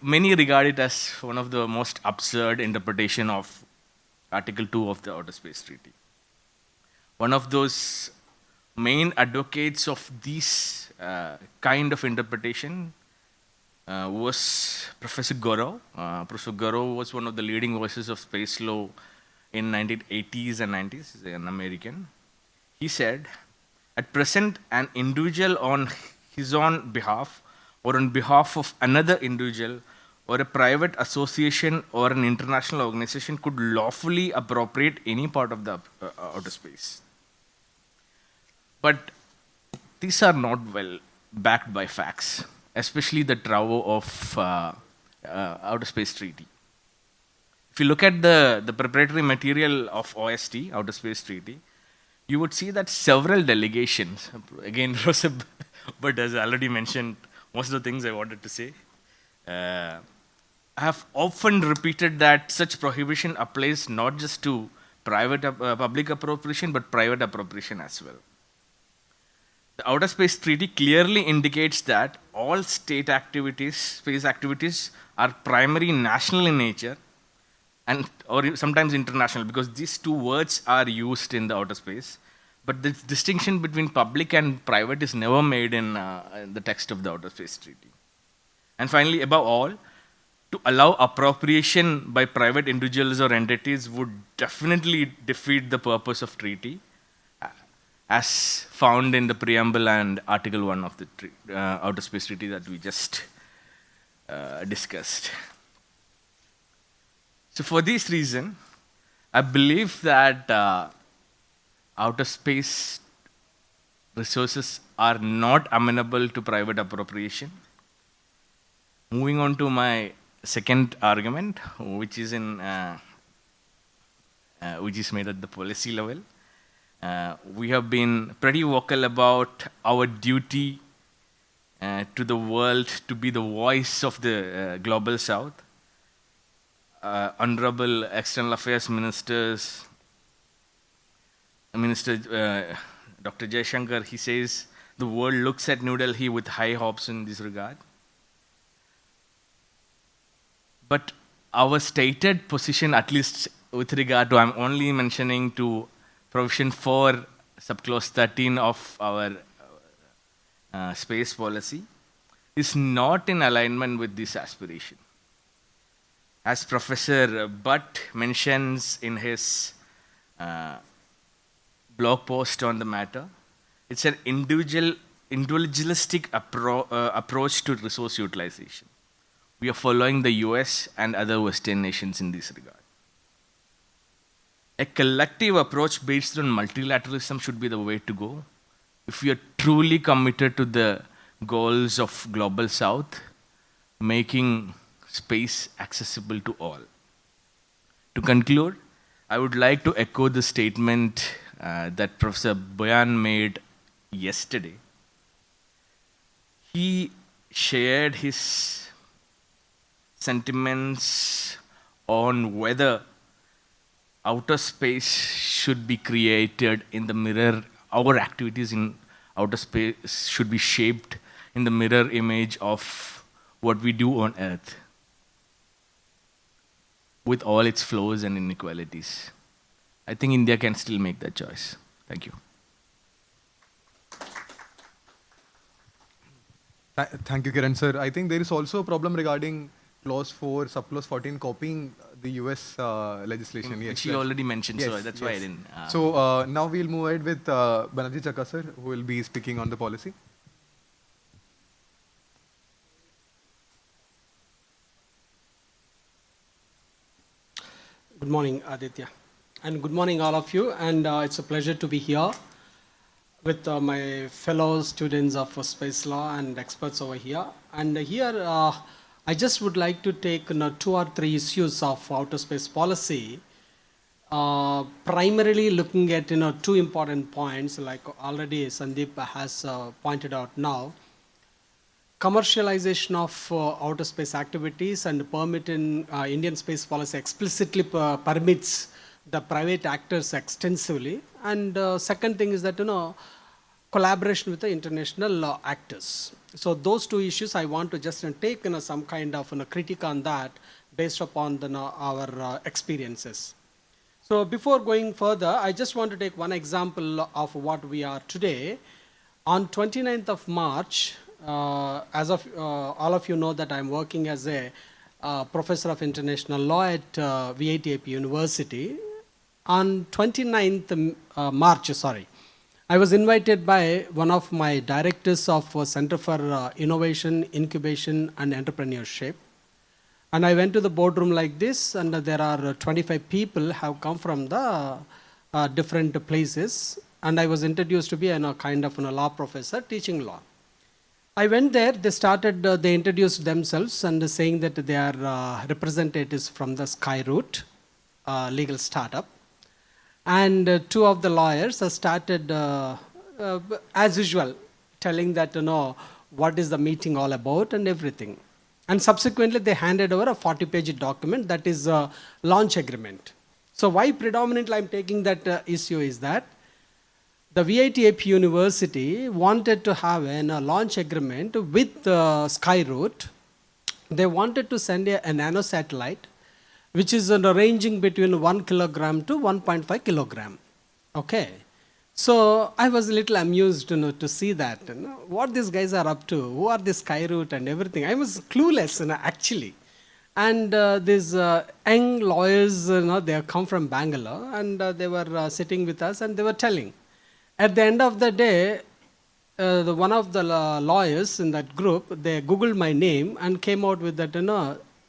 many regard it as one of the most absurd interpretation of Article 2 of the Outer Space Treaty. One of those main advocates of this kind of interpretation was Professor Gaurav. Professor Gaurav was one of the leading voices of space law in 1980s and 90s. He's an American. He said, at present, an individual on his own behalf or on behalf of another individual or a private association or an international organization could lawfully appropriate any part of the outer space. But these are not well backed by facts, especially the TRAO of Outer Space Treaty. If you look at the preparatory material of OST, Outer Space Treaty, you would see that several delegations, again, Professor Bhat has already mentioned most of the things I wanted to say, have often repeated that such prohibition applies not just to private public appropriation, but private appropriation as well. The Outer Space Treaty clearly indicates that all state activities, space activities, are primarily national in nature, and or sometimes international, because these two words are used in the outer space. But the distinction between public and private is never made in the text of the Outer Space Treaty. And finally, above all, to allow appropriation by private individuals or entities would definitely defeat the purpose of treaty, as found in the preamble and Article 1 of the Outer Space Treaty that we just discussed. So for this reason, I believe that outer space resources are not amenable to private appropriation. Moving on to my second argument, which is which is made at the policy level. We have been pretty vocal about our duty to the world to be the voice of the global south. Honorable External Affairs Minister Dr. Jaishankar, he says the world looks at New Delhi with high hopes in this regard. But our stated position, at least with regard to, I'm only mentioning to provision 4, subclause 13 of our space policy, is not in alignment with this aspiration. As Professor Bhat mentions in his blog post on the matter, it's an individualistic approach to resource utilization. We are following the US and other Western nations in this regard. A collective approach based on multilateralism should be the way to go if we are truly committed to the goals of Global South, making space accessible to all. To conclude, I would like to echo the statement that Professor Boyan made yesterday. He shared his sentiments on whether outer space should be created in the mirror, our activities in outer space should be shaped in the mirror image of what we do on Earth, with all its flaws and inequalities. I think India can still make that choice. Thank you. Thank you, Kiran sir. I think there is also a problem regarding clause 4, subclause 14 copying the US legislation. Which you already mentioned, so Yes, that's why I yes. didn't. So now we'll move ahead with Benarji Chakka sir, who will be speaking on the policy. Good morning, Aditya. And good morning, all of you. And it's a pleasure to be here with my fellow students of space law and experts over here. And here, I just would like to take 2 or 3 issues of outer space policy, primarily looking at 2 important points, like already Sandeepa has pointed out now. Commercialization of outer space activities and permitting Indian space policy explicitly permits the private actors extensively. And second thing is that, collaboration with the international actors. So those 2 issues I want to just take some kind of critique on that based upon our experiences. So before going further, I just want to take one example of what we are today. On 29th of March, as of all of you know that I'm working as a professor of international law at VITAP University. On 29th March, I was invited by one of my directors of Center for Innovation, Incubation and Entrepreneurship. And I went to the boardroom like this, and there are 25 people have come from the different places. And I was introduced to be a kind of a law professor teaching law. I went there, they introduced themselves and saying that they are representatives from the Skyroot legal startup. And 2 of the lawyers started, as usual, telling that, what is the meeting all about and everything. And subsequently, they handed over a 40-page document that is a launch agreement. So why predominantly I'm taking that issue is that the VITAP University wanted to have a launch agreement with Skyroot. They wanted to send a nano satellite, which is ranging between 1 kilogram to 1.5 kilogram. Okay. So I was a little amused to see that. What these guys are up to, who are the Skyroot and everything. I was clueless actually. And these young lawyers, they have come from Bangalore, and they were sitting with us and they were telling. At the end of the day, one of the lawyers in that group, they Googled my name and came out with that,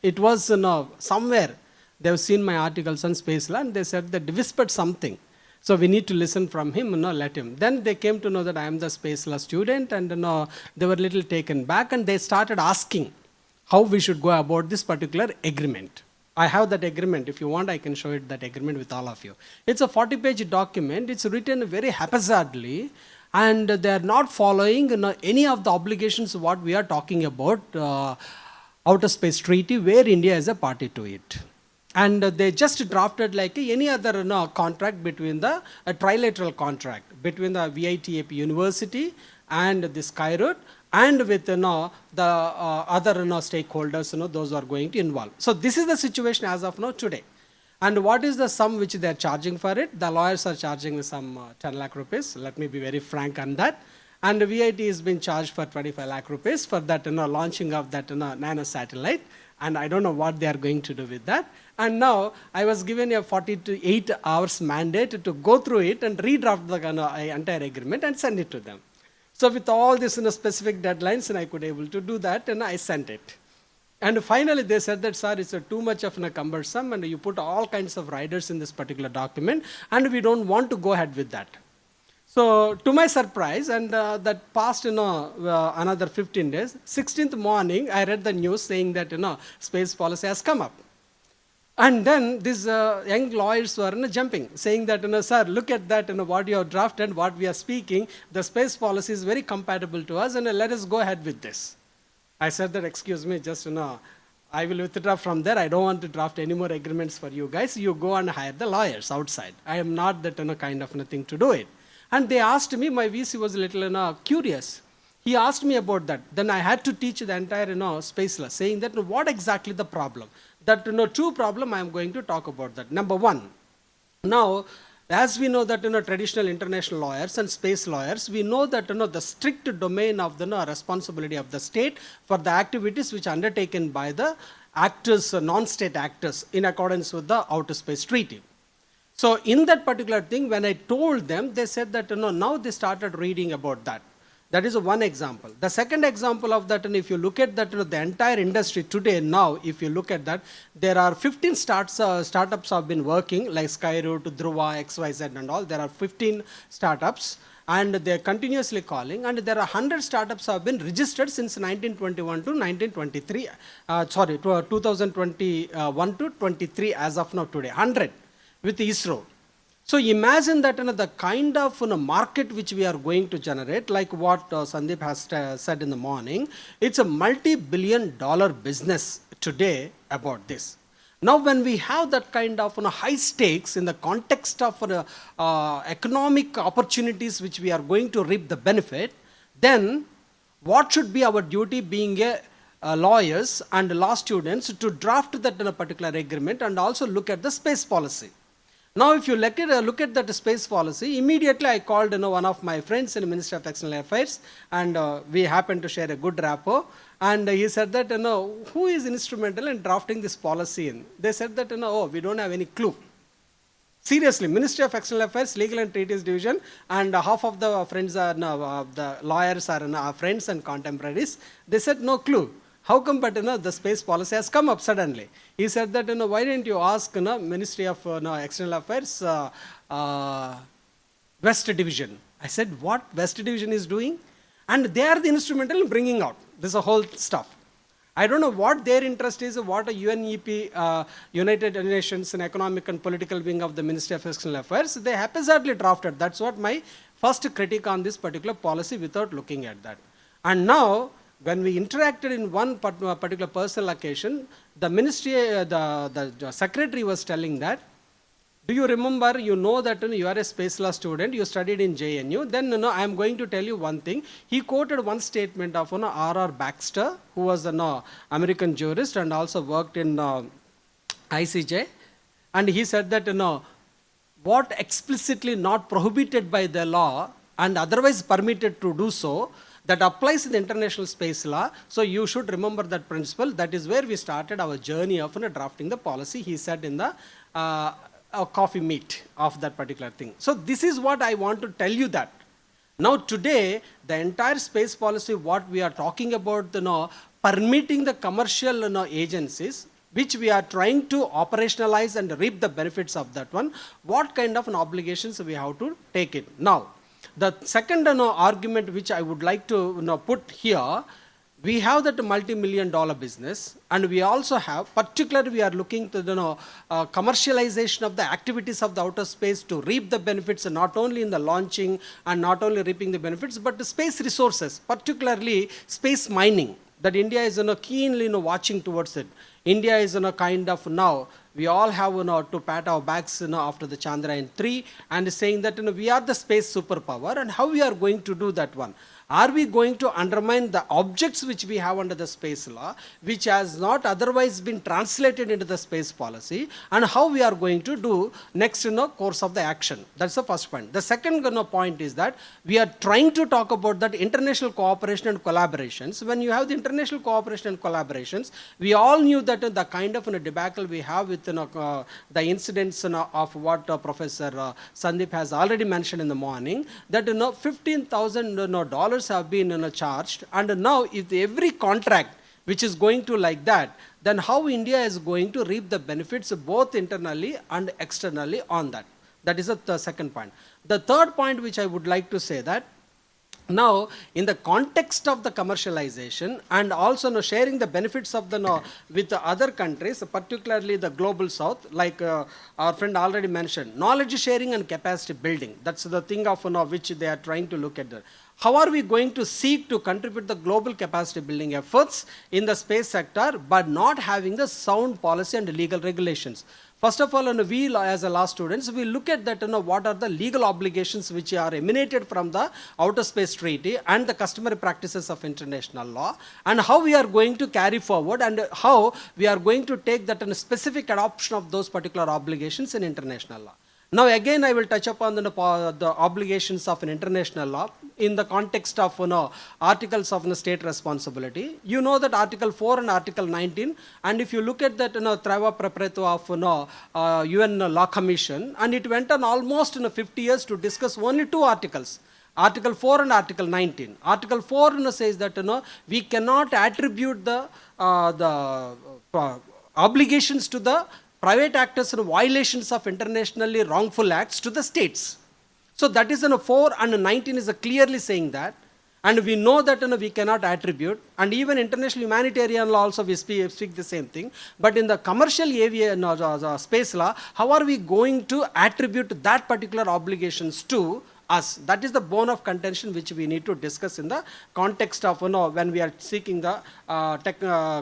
it was somewhere. They've seen my articles on space law, and they said that they whispered something. So we need to listen from him, let him. Then they came to know that I am the space law student, and they were a little taken back, and they started asking how we should go about this particular agreement. I have that agreement. If you want, I can show it, that agreement with all of you. It's a 40-page document. It's written very haphazardly, and they are not following any of the obligations what we are talking about, Outer Space Treaty, where India is a party to it. And they just drafted like any other contract between a trilateral contract between the VITAP University and the Skyroot, and with the other stakeholders, those who are going to involve. So this is the situation as of now today. And what is the sum which they are charging for it? The lawyers are charging some 10 lakh rupees. Let me be very frank on that. And VIT has been charged for 25 lakh rupees for that launching of that nano satellite. And I don't know what they are going to do with that. And now I was given a 48 hours mandate to go through it and redraft the entire agreement and send it to them. So with all this specific deadlines, and I could able to do that, and I sent it. And finally they said that, sir, it's too much of a cumbersome, and you put all kinds of riders in this particular document, and we don't want to go ahead with that. So to my surprise, and that passed another 15 days, 16th morning, I read the news saying that space policy has come up. And then these young lawyers were jumping, saying that, sir, look at that, what you have drafted, what we are speaking, the space policy is very compatible to us, and let us go ahead with this. I said that, excuse me, just I will withdraw from there. I don't want to draft any more agreements for you guys. You go and hire the lawyers outside. I am not that kind of thing to do it. And they asked me, my VC was a little curious. He asked me about that. Then I had to teach the entire space law, saying that what exactly the problem. That true problem I am going to talk about that. Number one, now as we know that traditional international lawyers and space lawyers, we know that the strict domain of the responsibility of the state for the activities which are undertaken by the actors, non-state actors, in accordance with the Outer Space Treaty. So in that particular thing, when I told them, they said that now they started reading about that. That is one example. The second example of that, and if you look at that, the entire industry today now, if you look at that, there are 15 startups have been working, like Skyroot, Dhruva, XYZ and all. There are 15 startups, and they are continuously calling, and there are 100 startups have been registered since 1921 to 1923, 2021 to 23 as of now today, 100 with ISRO. So imagine that the kind of market which we are going to generate, like what Sandeep has said in the morning, it's a multi-billion-dollar business today about this. Now when we have that kind of high stakes in the context of economic opportunities which we are going to reap the benefit, then what should be our duty being lawyers and law students to draft that particular agreement and also look at the space policy. Now, if you look at that space policy, immediately I called one of my friends in the Ministry of External Affairs, and we happened to share a good rapport. And he said that, who is instrumental in drafting this policy in? They said that, oh, we don't have any clue. Seriously, Ministry of External Affairs, Legal and Treaties Division, and half of the friends are the lawyers are our friends and contemporaries. They said no clue. How come, but the space policy has come up suddenly? He said that, why didn't you ask Ministry of External Affairs, West Division? I said, what West Division is doing? And they are the instrumental in bringing out this whole stuff. I don't know what their interest is, what a UNEP, United Nations and Economic and Political Wing of the Ministry of External Affairs, they haphazardly drafted. That's what my first critique on this particular policy without looking at that. And now, when we interacted in one particular personal occasion, the ministry, the secretary was telling that, do you remember, you know that you are a space law student, you studied in JNU, then I am going to tell you one thing. He quoted one statement of R.R. Baxter, who was an American jurist and also worked in ICJ, and he said that what explicitly not prohibited by the law and otherwise permitted to do so, that applies in the international space law. So you should remember that principle. That is where we started our journey of drafting the policy, he said in the coffee meet of that particular thing. So this is what I want to tell you that. Now today, the entire space policy, what we are talking about, permitting the commercial agencies, which we are trying to operationalize and reap the benefits of that one, what kind of obligations we have to take it. Now, the second argument which I would like to put here, we have that multi-million-dollar business, and we also have, particularly we are looking to the commercialization of the activities of the outer space to reap the benefits, not only in the launching and not only reaping the benefits, but the space resources, particularly space mining, that India is keenly watching towards it. India is kind of now, we all have to pat our backs after the Chandrayaan-3 and saying that we are the space superpower, and how we are going to do that one. Are we going to undermine the objects which we have under the space law, which has not otherwise been translated into the space policy, and how we are going to do next course of the action? That's the first point. The second point is that we are trying to talk about that international cooperation and collaborations. When you have the international cooperation and collaborations, we all knew that the kind of debacle we have with the incidents of what Professor Sandeep has already mentioned in the morning, that $15,000 have been charged, and now if every contract which is going to like that, then how India is going to reap the benefits both internally and externally on that. That is the second point. The third point which I would like to say that, now, in the context of the commercialization and also sharing the benefits of the with the other countries, particularly the global south, like our friend already mentioned, knowledge sharing and capacity building. That's the thing of which they are trying to look at. how are we going to seek to contribute the global capacity building efforts in the space sector but not having the sound policy and legal regulations? First of all, we as a law students, we look at that, what are the legal obligations which are emanated from the Outer Space Treaty and the customary practices of international law, and how we are going to carry forward and how we are going to take that in a specific adoption of those particular obligations in international law. Now again, I will touch upon the obligations of an international law in the context of articles of state responsibility. You know that Article 4 and Article 19, and if you look at that Trava Preparatory of UN Law Commission, and it went on almost 50 years to discuss only two articles. Article 4 and Article 19. Article 4 says that we cannot attribute the obligations to the private actors and violations of internationally wrongful acts to the states. So that is 4 and 19 is clearly saying that, and we know that we cannot attribute, and even international humanitarian law also we speak the same thing. But in the commercial aviation space law, how are we going to attribute that particular obligations to us? That is the bone of contention which we need to discuss in the context of when we are seeking the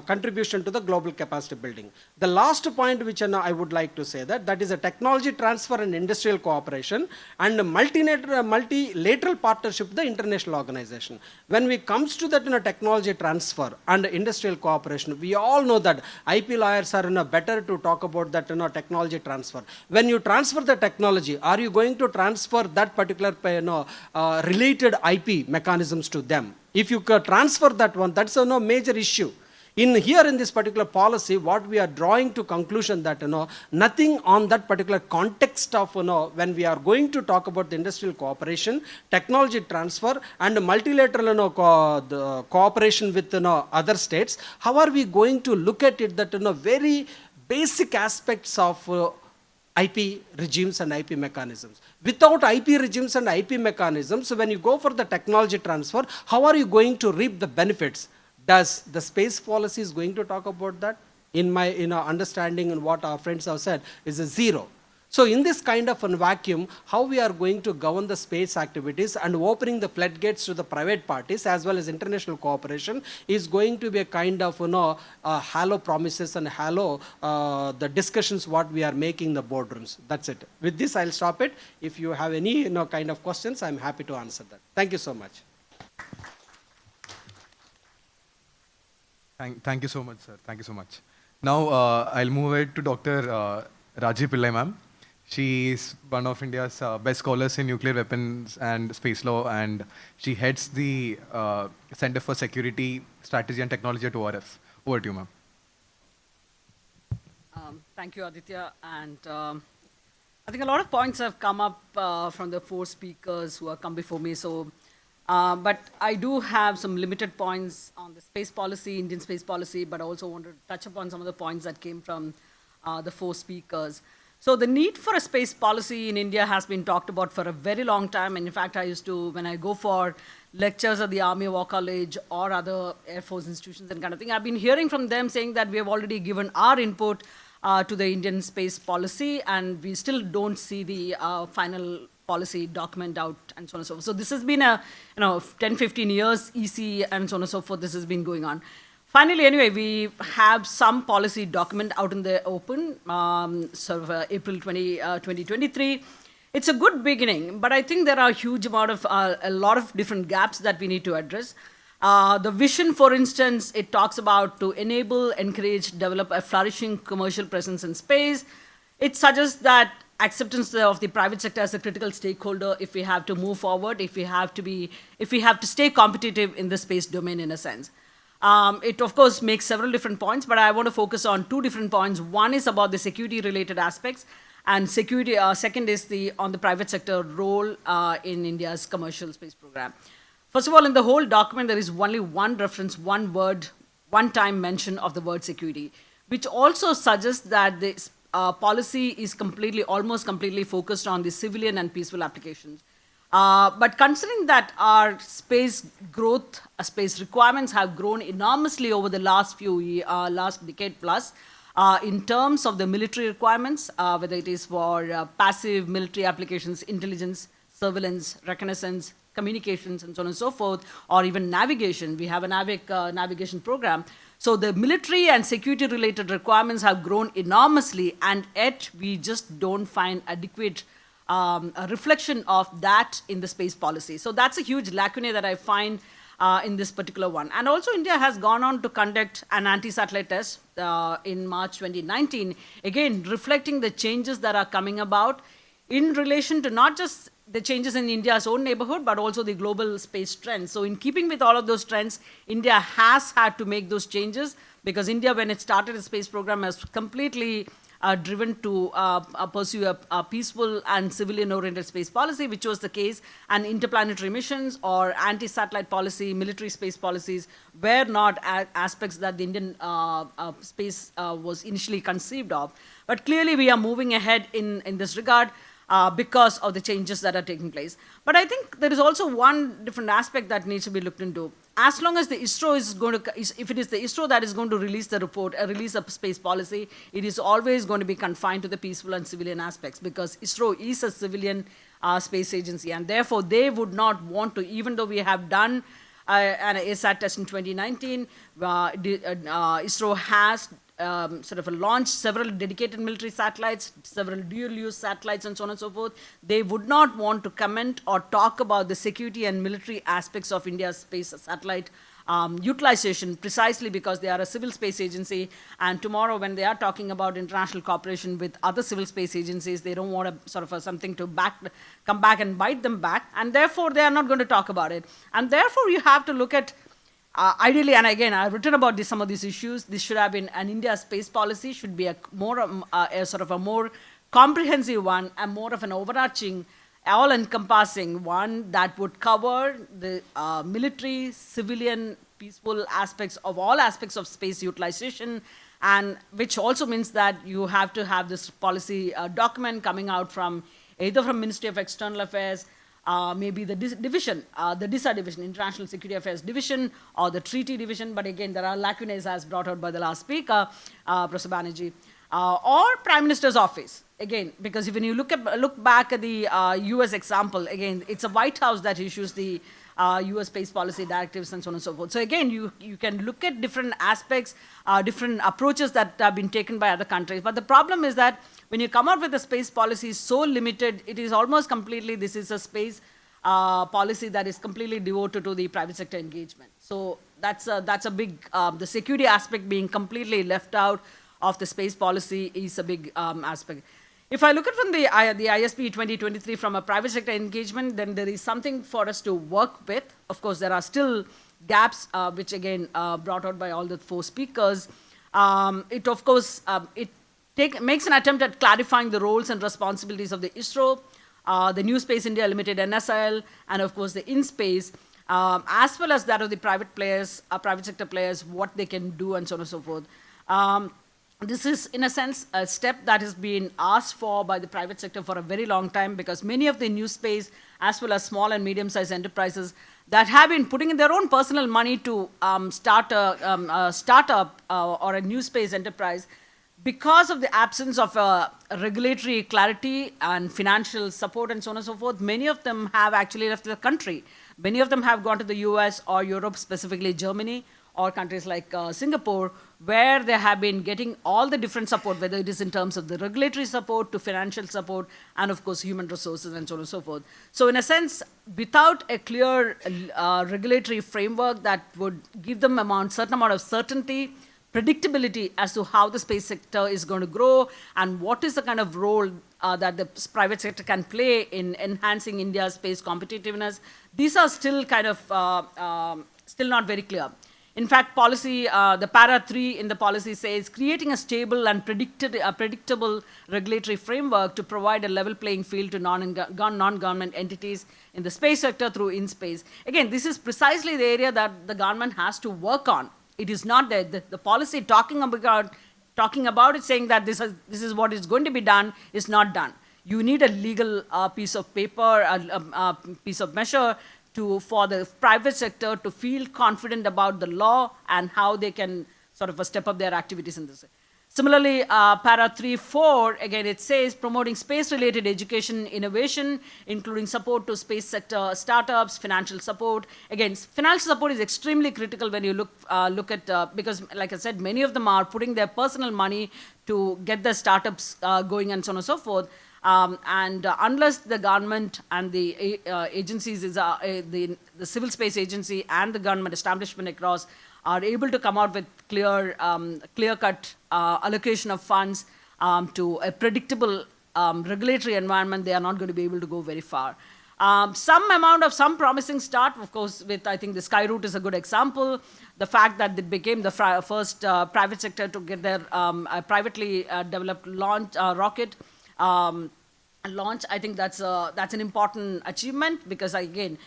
contribution to the global capacity building. The last point which I would like to say that is a technology transfer and industrial cooperation and multilateral partnership with the international organization. When it comes to that technology transfer and industrial cooperation, we all know that IP lawyers are better to talk about that technology transfer. When you transfer the technology, are you going to transfer that particular related IP mechanisms to them? If you transfer that one, that's no major issue. In this particular policy, what we are drawing to conclusion that nothing on that particular context of when we are going to talk about the industrial cooperation, technology transfer, and multilateral cooperation with other states, how are we going to look at it that very basic aspects of IP regimes and IP mechanisms. Without IP regimes and IP mechanisms, when you go for the technology transfer, how are you going to reap the benefits? Does the space policy is going to talk about that? In my understanding and what our friends have said is a zero. So in this kind of a vacuum, how we are going to govern the space activities and opening the floodgates to the private parties as well as international cooperation is going to be a kind of hollow promises and hollow the discussions what we are making in the boardrooms. That's it. With this, I'll stop it. If you have any kind of questions, I'm happy to answer that. Thank you so much. Thank you so much, sir. Thank you so much. Now, I'll move ahead to Dr. Raji Pillai, ma'am. She is one of India's best scholars in nuclear weapons and space law, and she heads the Center for Security, Strategy and Technology at ORF. Over to you, ma'am. Thank you, Aditya. And I think a lot of points have come up from the four speakers who have come before me. So, but I do have some limited points on the space policy, Indian space policy, but I also want to touch upon some of the points that came from the four speakers. So the need for a space policy in India has been talked about for a very long time. And in fact, I used to, when I go for lectures at the Army War College or other Air Force institutions and kind of thing, I've been hearing from them saying that we have already given our input to the Indian space policy, and we still don't see the final policy document out and so on and so forth. So this has been a 10, 15 years EC and so on and so forth. This has been going on. Finally, anyway, we have some policy document out in the open, April 2023. It's a good beginning, but I think there are a lot of different gaps that we need to address. The vision, for instance, it talks about to enable, encourage, develop a flourishing commercial presence in space. It suggests that acceptance of the private sector as a critical stakeholder if we have to move forward, if we have to stay competitive in the space domain in a sense. It, of course, makes several different points, but I want to focus on two different points. One is about the security-related aspects, and second is on the private sector role in India's commercial space program. First of all, in the whole document, there is only one reference, one word, one-time mention of the word security, which also suggests that this policy is almost completely focused on the civilian and peaceful applications. But considering that our space growth, space requirements have grown enormously over the last decade plus, in terms of the military requirements, whether it is for passive military applications, intelligence, surveillance, reconnaissance, communications and so on and so forth, or even navigation. We have a navigation program. So the military and security-related requirements have grown enormously, and yet we just don't find adequate a reflection of that in the space policy. So that's a huge lacuna that I find in this particular one. And also India has gone on to conduct an anti-satellite test in March 2019, again reflecting the changes that are coming about in relation to not just the changes in India's own neighborhood, but also the global space trends. So in keeping with all of those trends, India has had to make those changes, because India, when it started its space program, has completely driven to pursue a peaceful and civilian-oriented space policy, which was the case, and interplanetary missions or anti-satellite policy, military space policies were not aspects that the Indian space was initially conceived of. But clearly we are moving ahead in this regard because of the changes that are taking place. But I think there is also one different aspect that needs to be looked into. As long as the ISRO is going to, if it is the ISRO that is going to release the report, release a space policy, it is always going to be confined to the peaceful and civilian aspects, because ISRO is a civilian space agency, and therefore they would not want to, even though we have done an ASAT test in 2019, ISRO has sort of launched several dedicated military satellites, several dual-use satellites, and so on and so forth. They would not want to comment or talk about the security and military aspects of India's space satellite utilization, precisely because they are a civil space agency, and tomorrow when they are talking about international cooperation with other civil space agencies, they don't want a, sort of something to come back and bite them back, and therefore they are not going to talk about it. And therefore you have to look at ideally, and again, I've written about some of these issues. This should have been an India space policy, should be a sort of a more comprehensive one, and more of an overarching, all-encompassing one that would cover the military, civilian, peaceful aspects of all aspects of space utilization, and which also means that you have to have this policy document coming out from either from Ministry of External Affairs, maybe the division, the DISA division, International Security Affairs division, or the treaty division, but again, there are lacunae as brought out by the last speaker, Professor Banerjee, or Prime Minister's office. Again, because when you look back at the US example, again, it's a White House that issues the US space policy directives and so on and so forth. So again, you can look at different aspects, different approaches that have been taken by other countries. But the problem is that when you come out with a space policy so limited, it is almost completely, this is a space policy that is completely devoted to the private sector engagement. So that's a big, the security aspect being completely left out of the space policy is a big aspect. If I look at from the ISP 2023 from a private sector engagement, then there is something for us to work with. Of course, there are still gaps, which again brought out by all the four speakers. It of course, makes an attempt at clarifying the roles and responsibilities of the ISRO, the New Space India Limited NSIL, and of course the InSpace, as well as that of the private players, private sector players, what they can do and so on and so forth. This is, in a sense, a step that has been asked for by the private sector for a very long time, because many of the new space, as well as small and medium-sized enterprises that have been putting in their own personal money to start a startup or a new space enterprise, because of the absence of regulatory clarity and financial support and so on and so forth, many of them have actually left the country. Many of them have gone to the US or Europe, specifically Germany, or countries like Singapore, where they have been getting all the different support, whether it is in terms of the regulatory support to financial support, and of course human resources and so on and so forth. So in a sense, without a clear regulatory framework that would give them certain amount of certainty, predictability as to how the space sector is going to grow and what is the kind of role that the private sector can play in enhancing India's space competitiveness, these are still kind of still not very clear. In fact, policy, the para 3 in the policy says, creating a stable and predictable regulatory framework to provide a level playing field to non-government entities in the space sector through InSpace. Again, this is precisely the area that the government has to work on. It is not that the policy talking about it, saying that this is what is going to be done, is not done. You need a legal piece of paper, a piece of measure, for the private sector to feel confident about the law and how they can sort of step up their activities in this. Similarly, para 3.4, again, it says promoting space-related education innovation, including support to space sector startups, financial support. Again, financial support is extremely critical when you look at, because like I said, many of them are putting their personal money to get their startups going and so on and so forth. Unless the government and the agencies, the civil space agency and the government establishment across are able to come out with clear-cut allocation of funds to a predictable regulatory environment, they are not going to be able to go very far. Some promising start, of course, with, I think the Sky Route is a good example. The fact that it became the first private sector to get their privately developed launch rocket launch, I think that's an important achievement because, again,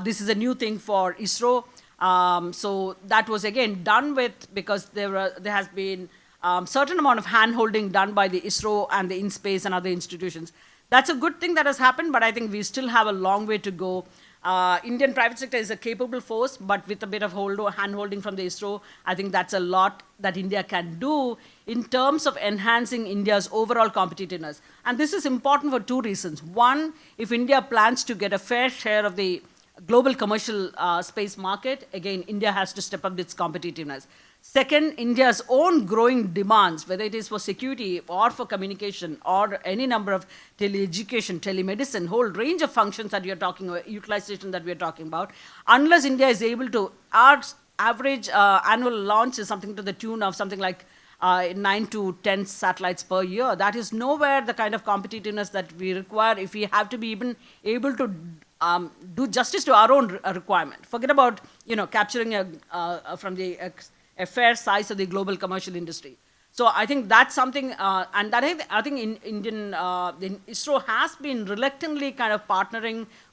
this is a new thing for ISRO. So that was again done with because there has been certain amount of hand-holding done by the ISRO and the InSpace and other institutions. That's a good thing that has happened, but I think we still have a long way to go. Indian private sector is a capable force, but with a bit of hand-holding from the ISRO, I think that's a lot that India can do in terms of enhancing India's overall competitiveness. And this is important for two reasons. One, if India plans to get a fair share of the global commercial space market, again, India has to step up its competitiveness. Second, India's own growing demands, whether it is for security or for communication or any number of tele-education, telemedicine, whole range of functions that you're talking about, utilization that we're talking about, unless India is able to, our average annual launch is something to the tune of something like 9 to 10 satellites per year. That is nowhere the kind of competitiveness that we require if we have to be even able to do justice to our own requirement. Forget about capturing from a fair size of the global commercial industry. So I think that's something, and that I think ISRO has been reluctantly kind of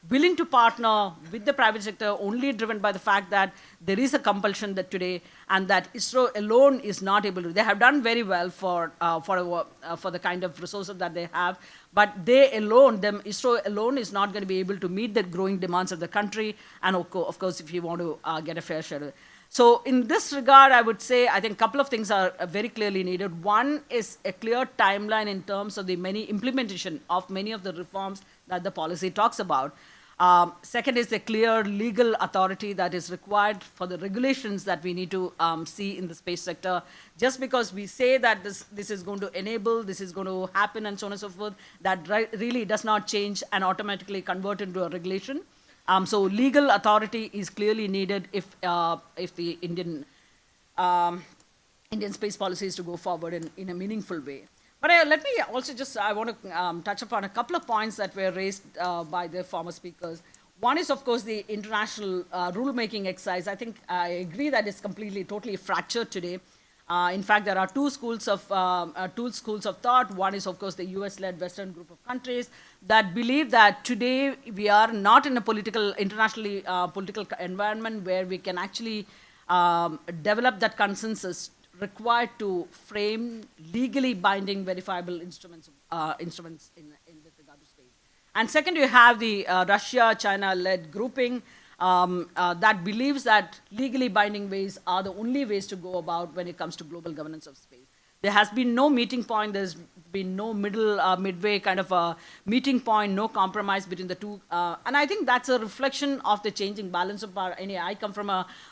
willing to partner with the private sector, only driven by the fact that there is a compulsion that today, and that ISRO alone is not able to. They have done very well for the kind of resources that they have, but ISRO alone is not going to be able to meet the growing demands of the country, and of course, if you want to get a fair share of it. So in this regard, I would say, I think a couple of things are very clearly needed. One is a clear timeline in terms of the implementation of many of the reforms that the policy talks about. Second is the clear legal authority that is required for the regulations that we need to see in the space sector. Just because we say that this is going to enable, this is going to happen, and so on and so forth, that really does not change and automatically convert into a regulation. So legal authority is clearly needed if the Indian space policy is to go forward in a meaningful way. But let me also I want to touch upon a couple of points that were raised by the former speakers. One is, of course, the international rulemaking exercise. I think I agree that it's totally fractured today. In fact, there are two schools of thought. One is, of course, the US-led Western group of countries that believe that today we are not in a internationally political environment where we can actually develop that consensus required to frame legally binding, verifiable instruments in with regard to space. And second, you have the Russia-China-led grouping that believes that legally binding ways are the only ways to go about when it comes to global governance of space. There has been no meeting point, there's been no midway kind of a meeting point, no compromise between the two. And I think that's a reflection of the changing balance of power. I come from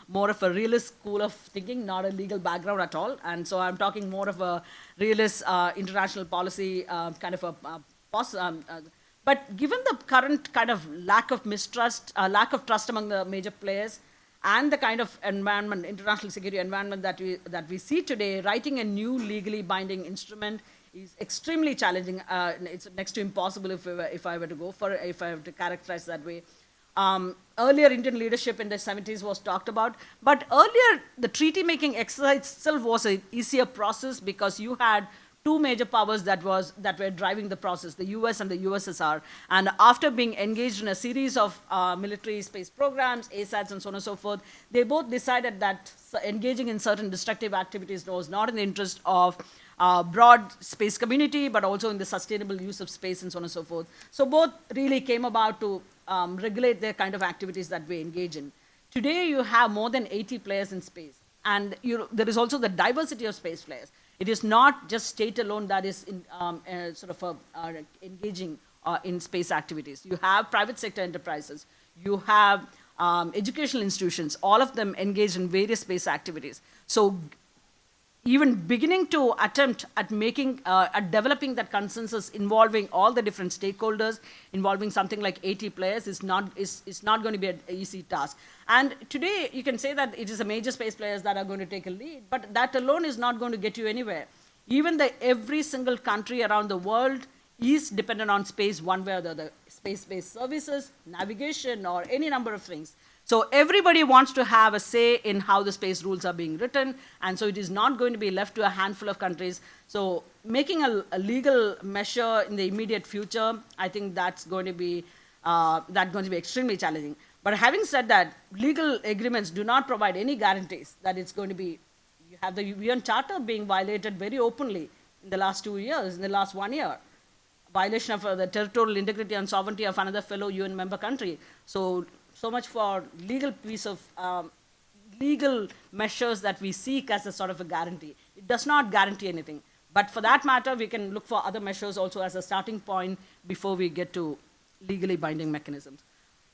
more of a realist school of thinking, not a legal background at all. And so I'm talking more of a realist international policy kind of but given the current kind of lack of trust among the major players, and the kind of environment, international security environment that we see today, writing a new legally binding instrument is extremely challenging. It's next to impossible if I were to characterize that way. Earlier Indian leadership in the 70s was talked about, but earlier the treaty making exercise itself was an easier process because you had two major powers that were driving the process, the US and the USSR. And after being engaged in a series of military space programs, ASATs and so on and so forth, they both decided that engaging in certain destructive activities was not in the interest of broad space community, but also in the sustainable use of space and so on and so forth. So both really came about to regulate the kind of activities that we engage in. Today you have more than 80 players in space. And there is also the diversity of space players. It is not just state alone that is engaging in space activities. You have private sector enterprises, you have educational institutions, all of them engage in various space activities. So even beginning to attempt at at developing that consensus involving all the different stakeholders, involving something like 80 players is not going to be an easy task. And today you can say that it is the major space players that are going to take a lead, but that alone is not going to get you anywhere. Even every single country around the world is dependent on space one way or the other, space-based services, navigation, or any number of things. So everybody wants to have a say in how the space rules are being written, and so it is not going to be left to a handful of countries. So making a legal measure in the immediate future, I think that's going to be extremely challenging. But having said that, legal agreements do not provide any guarantees that it's going to be. You have the UN Charter being violated very openly in the last 2 years, in the last 1 year. Violation of the territorial integrity and sovereignty of another fellow UN member country. So much for legal legal measures that we seek as a sort of a guarantee. It does not guarantee anything. But for that matter, we can look for other measures also as a starting point before we get to legally binding mechanisms.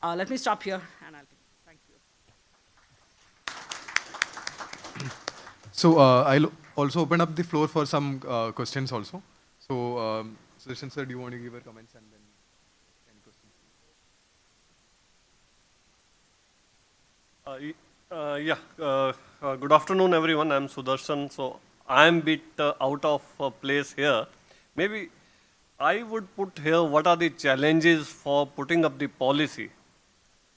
Let me stop here, and thank you. So I'll also open up the floor for some questions also. So Sudharshan sir, do you want to give your comments and then any questions? Good afternoon, everyone. I'm Sudharshan. So I'm a bit out of place here. Maybe I would put here what are the challenges for putting up the policy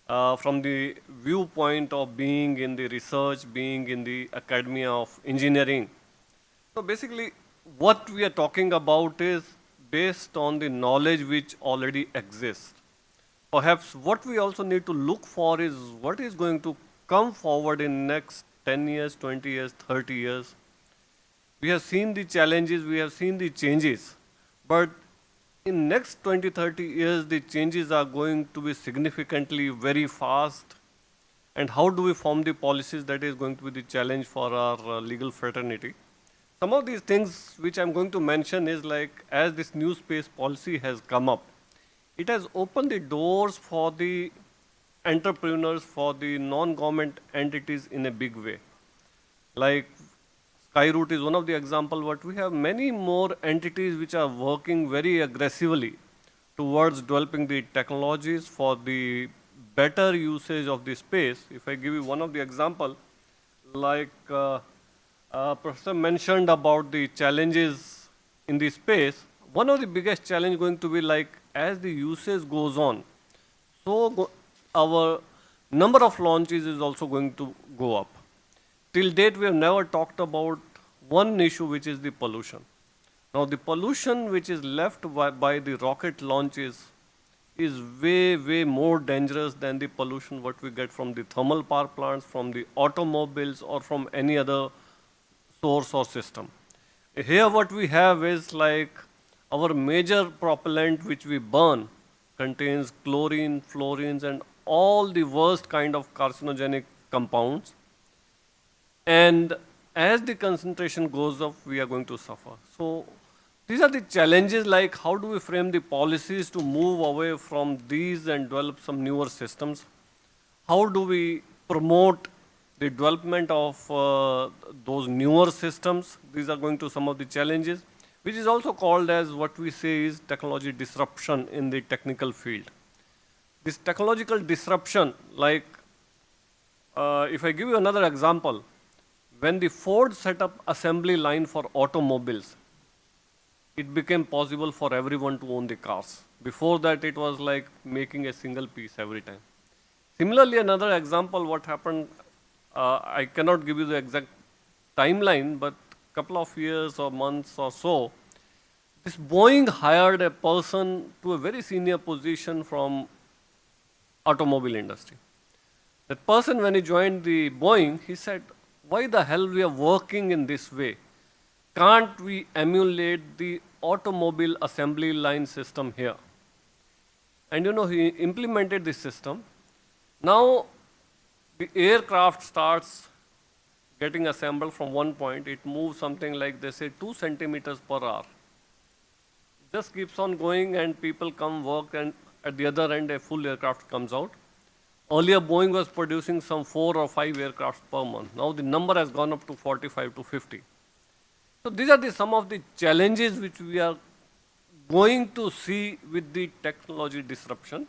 from the viewpoint of being in the research, being in the academia of engineering. So basically, what we are talking about is based on the knowledge which already exists. Perhaps what we also need to look for is what is going to come forward in next 10 years, 20 years, 30 years. We have seen the challenges, we have seen the changes, but in next 20, 30 years, the changes are going to be significantly very fast. And how do we form the policies? That is going to be the challenge for our legal fraternity. Some of these things which I'm going to mention is like, as this new space policy has come up, it has opened the doors for the entrepreneurs, for the non-government entities in a big way. Like Skyroot is one of the examples, but we have many more entities which are working very aggressively towards developing the technologies for the better usage of the space. If I give you one of the example, like Professor mentioned about the challenges in the space, one of the biggest challenge going to be like as the usage goes on, so our number of launches is also going to go up. Till date, we have never talked about one issue, which is the pollution. Now, the pollution which is left by the rocket launches is way, way more dangerous than the pollution what we get from the thermal power plants, from the automobiles, or from any other source or system. Here what we have is like our major propellant which we burn contains chlorine, fluorines, and all the worst kind of carcinogenic compounds. And as the concentration goes up, we are going to suffer. So these are the challenges, like how do we frame the policies to move away from these and develop some newer systems? How do we promote the development of those newer systems? These are going to some of the challenges, which is also called as what we say is technology disruption in the technical field. This technological disruption, like if I give you another example, when the Ford set up assembly line for automobiles, it became possible for everyone to own the cars. Before that, it was like making a single piece every time. Similarly, another example, what happened, I cannot give you the exact timeline, but a couple of years or months or so, this Boeing hired a person to a very senior position from automobile industry. That person, when he joined the Boeing, he said, why the hell we are working in this way? Can't we emulate the automobile assembly line system here? And you know, he implemented this system. Now, the aircraft starts getting assembled from one point, it moves something like, they say, 2 centimeters per hour. Just keeps on going and people come work, and at the other end a full aircraft comes out. Earlier Boeing was producing some 4 or 5 aircrafts per month. Now the number has gone up to 45 to 50. So these are some of the challenges which we are going to see with the technology disruption.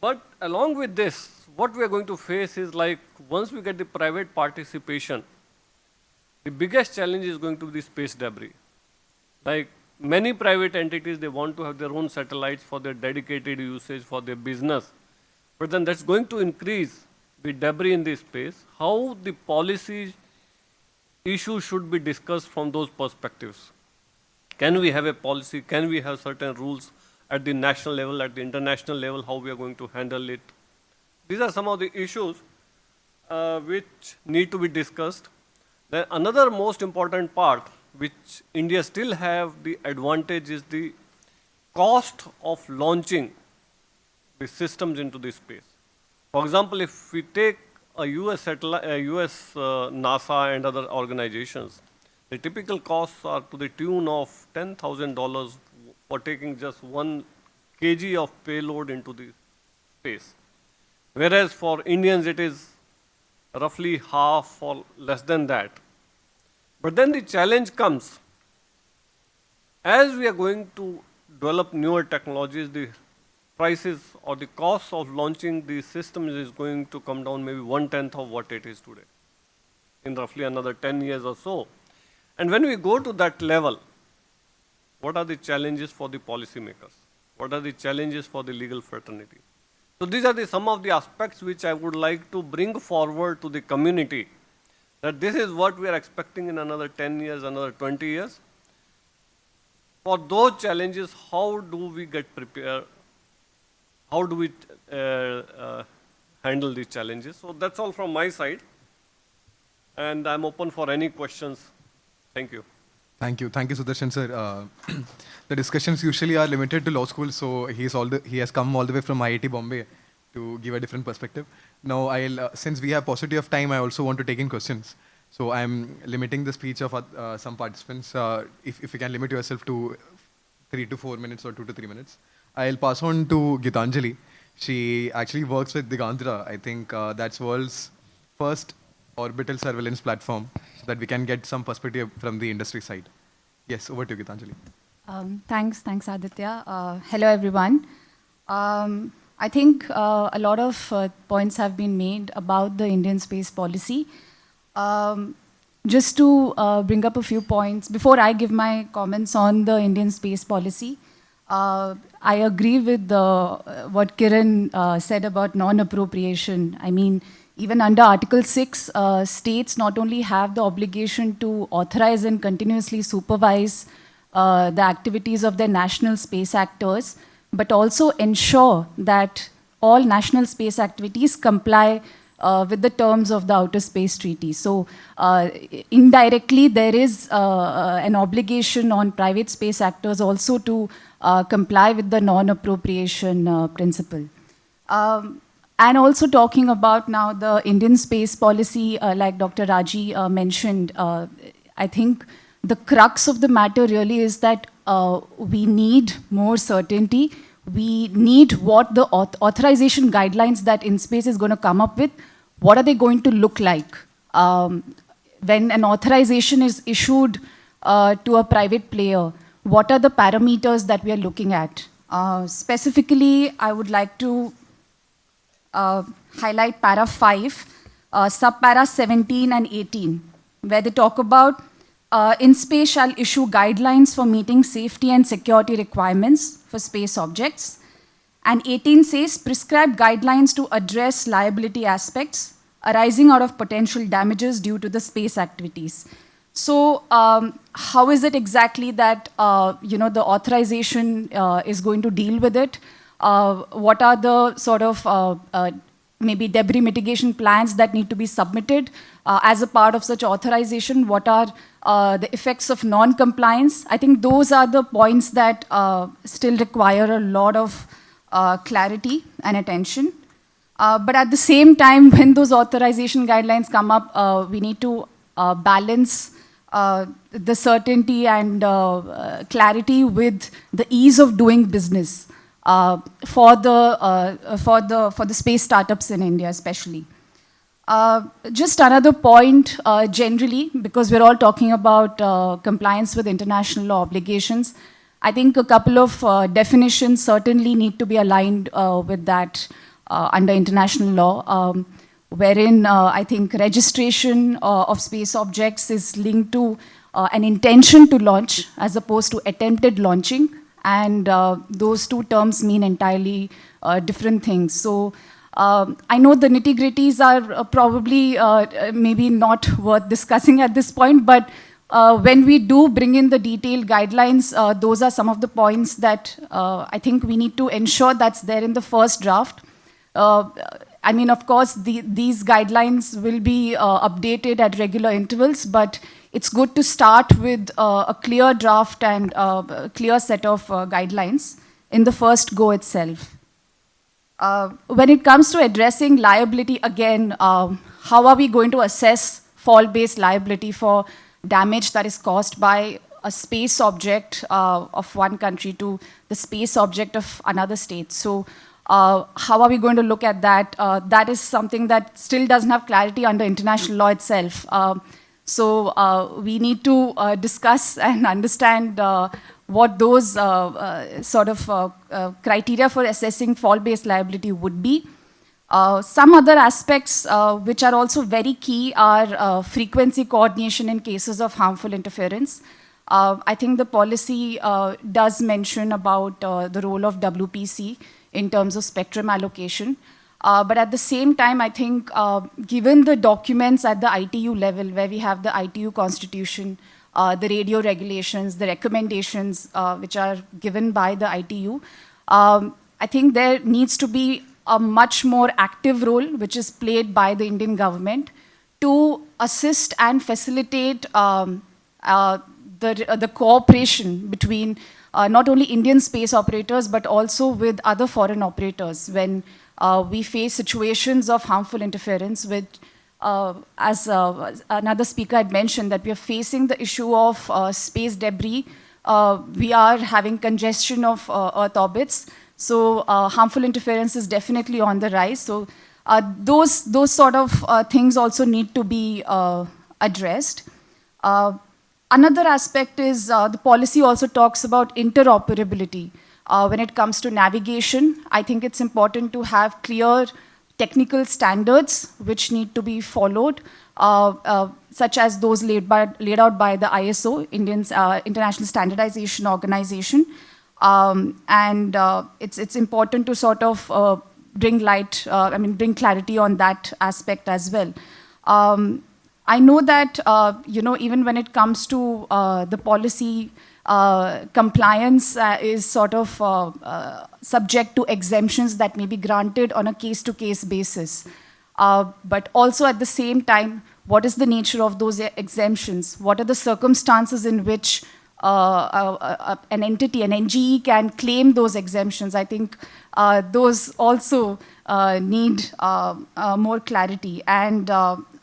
But along with this, what we are going to face is, like, once we get the private participation, the biggest challenge is going to be the space debris. Like many private entities, they want to have their own satellites for their dedicated usage, for their business. But then that's going to increase the debris in the space. How the policy issues should be discussed from those perspectives. Can we have a policy? Can we have certain rules at the national level, at the international level, how we are going to handle it? These are some of the issues which need to be discussed. Then another most important part, which India still have the advantage, is the cost of launching the systems into the space. For example, if we take a US NASA and other organizations, the typical costs are to the tune of $10,000 for taking just 1 kg of payload into the space. Whereas for Indians, it is roughly half or less than that. But then the challenge comes, as we are going to develop newer technologies, the prices or the cost of launching these systems is going to come down maybe 1/10 of what it is today in roughly another 10 years or so. And when we go to that level, what are the challenges for the policymakers? What are the challenges for the legal fraternity? So these are some of the aspects which I would like to bring forward to the community, that this is what we are expecting in another 10 years, another 20 years. For those challenges, how do we get prepared? How do we handle these challenges? So that's all from my side. And I'm open for any questions. Thank you. Thank you, Sudharshan sir. The discussions usually are limited to law school, so he has come all the way from IIT Bombay to give a different perspective. Now, since we have paucity of time, I also want to take in questions. So I'm limiting the speech of some participants. If you can limit yourself to 3 to 4 minutes or 2 to 3 minutes. I'll pass on to Gitanjali. She actually works with Digandra. I think that's world's first orbital surveillance platform, so that we can get some perspective from the industry side. Yes, over to you, Gitanjali. Thanks, Aditya. Hello, everyone. I think a lot of points have been made about the Indian space policy. Just to bring up a few points, before I give my comments on the Indian space policy, I agree with what Kiran said about non-appropriation. I mean, even under Article 6, states not only have the obligation to authorize and continuously supervise the activities of their national space actors, but also ensure that all national space activities comply with the terms of the Outer Space Treaty. So indirectly, there is an obligation on private space actors also to comply with the non-appropriation principle. And also talking about now the Indian space policy, like Dr. Raji mentioned, I think the crux of the matter really is that we need more certainty. We need what the authorization guidelines that InSpace is going to come up with, what are they going to look like? When an authorization is issued to a private player, what are the parameters that we are looking at? Specifically, I would like to highlight para 5, sub-para 17 and 18, where they talk about InSpace shall issue guidelines for meeting safety and security requirements for space objects. And 18 says prescribe guidelines to address liability aspects arising out of potential damages due to the space activities. So how is it exactly that the authorization is going to deal with it? What are the sort of maybe debris mitigation plans that need to be submitted as a part of such authorization? What are the effects of non-compliance? I think those are the points that still require a lot of clarity and attention. But at the same time, when those authorization guidelines come up, we need to balance the certainty and clarity with the ease of doing business for the space startups in India, especially. Just another point, generally, because we're all talking about compliance with international law obligations. I think a couple of definitions certainly need to be aligned with that under international law, wherein I think registration of space objects is linked to an intention to launch as opposed to attempted launching, and those two terms mean entirely different things. So I know the nitty-gritties are probably maybe not worth discussing at this point, but when we do bring in the detailed guidelines, those are some of the points that I think we need to ensure that's there in the first draft. I mean, of course, these guidelines will be updated at regular intervals, but it's good to start with a clear draft and a clear set of guidelines in the first go itself. When it comes to addressing liability, again, how are we going to assess fall-based liability for damage that is caused by a space object of one country to the space object of another state? So how are we going to look at that? That is something that still doesn't have clarity under international law itself. So we need to discuss and understand what those sort of criteria for assessing fall-based liability would be. Some other aspects which are also very key are frequency coordination in cases of harmful interference. I think the policy does mention about the role of WPC in terms of spectrum allocation. But at the same time, I think given the documents at the ITU level, where we have the ITU constitution, the radio regulations, the recommendations which are given by the ITU, I think there needs to be a much more active role which is played by the Indian government to assist and facilitate the cooperation between not only Indian space operators but also with other foreign operators when we face situations of harmful interference with, as another speaker had mentioned, that we are facing the issue of space debris. We are having congestion of Earth orbits. So harmful interference is definitely on the rise. So those sort of things also need to be addressed. Another aspect is the policy also talks about interoperability. When it comes to navigation, I think it's important to have clear technical standards which need to be followed, such as those laid out by the ISO, International Standardization Organization. And it's important to sort of bring clarity on that aspect as well. I know that, even when it comes to the policy, compliance is sort of subject to exemptions that may be granted on a case-to-case basis. But also at the same time, what is the nature of those exemptions? What are the circumstances in which an entity, an NGE, can claim those exemptions? I think those also need more clarity. And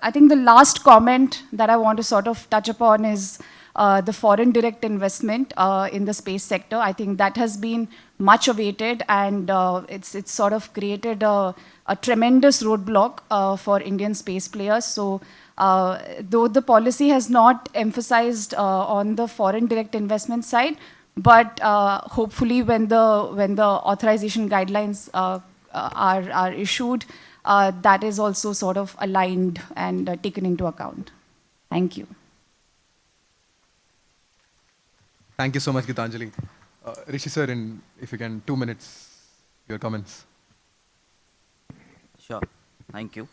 I think the last comment that I want to sort of touch upon is the foreign direct investment in the space sector. I think that has been much awaited, and it's sort of created a tremendous roadblock for Indian space players. So though the policy has not emphasized on the foreign direct investment side, but hopefully when the authorization guidelines are issued, that is also sort of aligned and taken into account. Thank you. Thank you so much, Gitanjali. Rishi sir, if you can, 2 minutes, your comments. Sure. Thank you.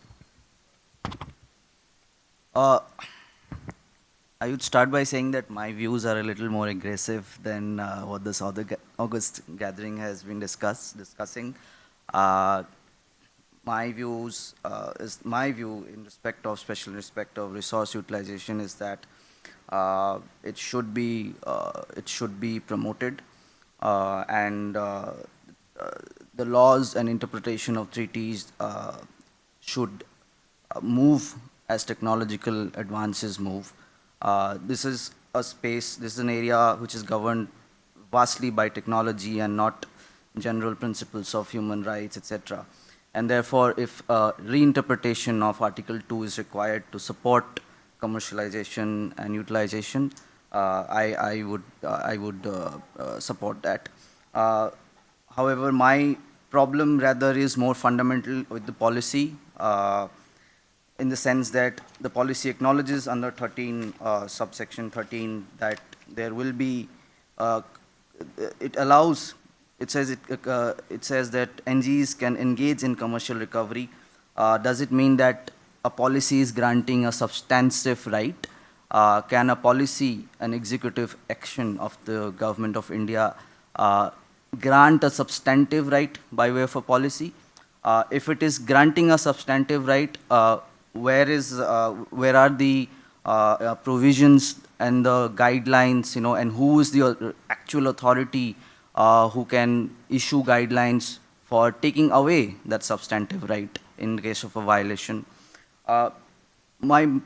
I would start by saying that my views are a little more aggressive than what this August gathering has been discussing. My view in respect of special respect of resource utilization is that it should be promoted, and the laws and interpretation of treaties should move as technological advances move. This is a space, this is an area which is governed vastly by technology and not general principles of human rights, etc. And therefore, if reinterpretation of Article 2 is required to support commercialization and utilization, I would support that. However, my problem rather is more fundamental with the policy, in the sense that the policy acknowledges under 13, subsection 13, that there will be, it allows, it says that NGs can engage in commercial recovery. Does it mean that a policy is granting a substantive right? Can a policy, an executive action of the government of India, grant a substantive right by way of a policy? If it is granting a substantive right, where are the provisions and the guidelines, and who is the actual authority who can issue guidelines for taking away that substantive right in case of a violation? My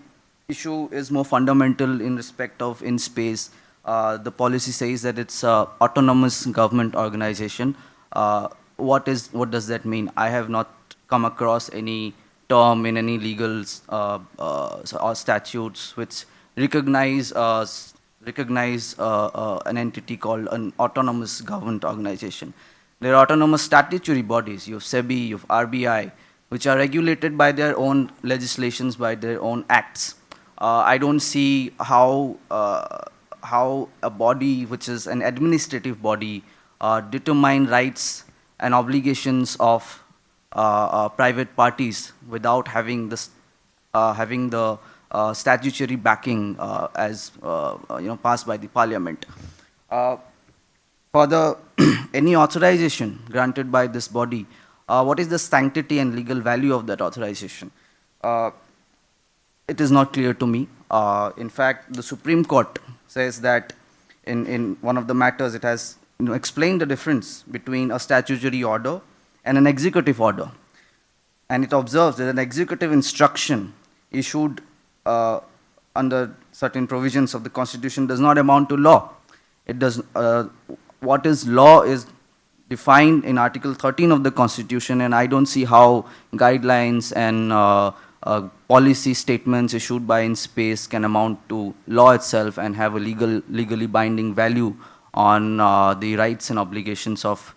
issue is more fundamental in respect of in-space. The policy says that it's an autonomous government organization. What does that mean? I have not come across any term in any legal or statutes which recognize an entity called an autonomous government organization. There are autonomous statutory bodies. You have SEBI, you have RBI, which are regulated by their own legislations, by their own acts. I don't see how a body which is an administrative body determine rights and obligations of private parties without having this having the statutory backing as passed by the parliament. For the any authorization granted by this body, what is the sanctity and legal value of that authorization? It is not clear to me. In fact, the Supreme Court says that in one of the matters it has explained the difference between a statutory order and an executive order. And it observes that an executive instruction issued under certain provisions of the Constitution does not amount to law. It does, what is law is defined in Article 13 of the Constitution, and I don't see how guidelines and policy statements issued by InSpace can amount to law itself and have a legally binding value on the rights and obligations of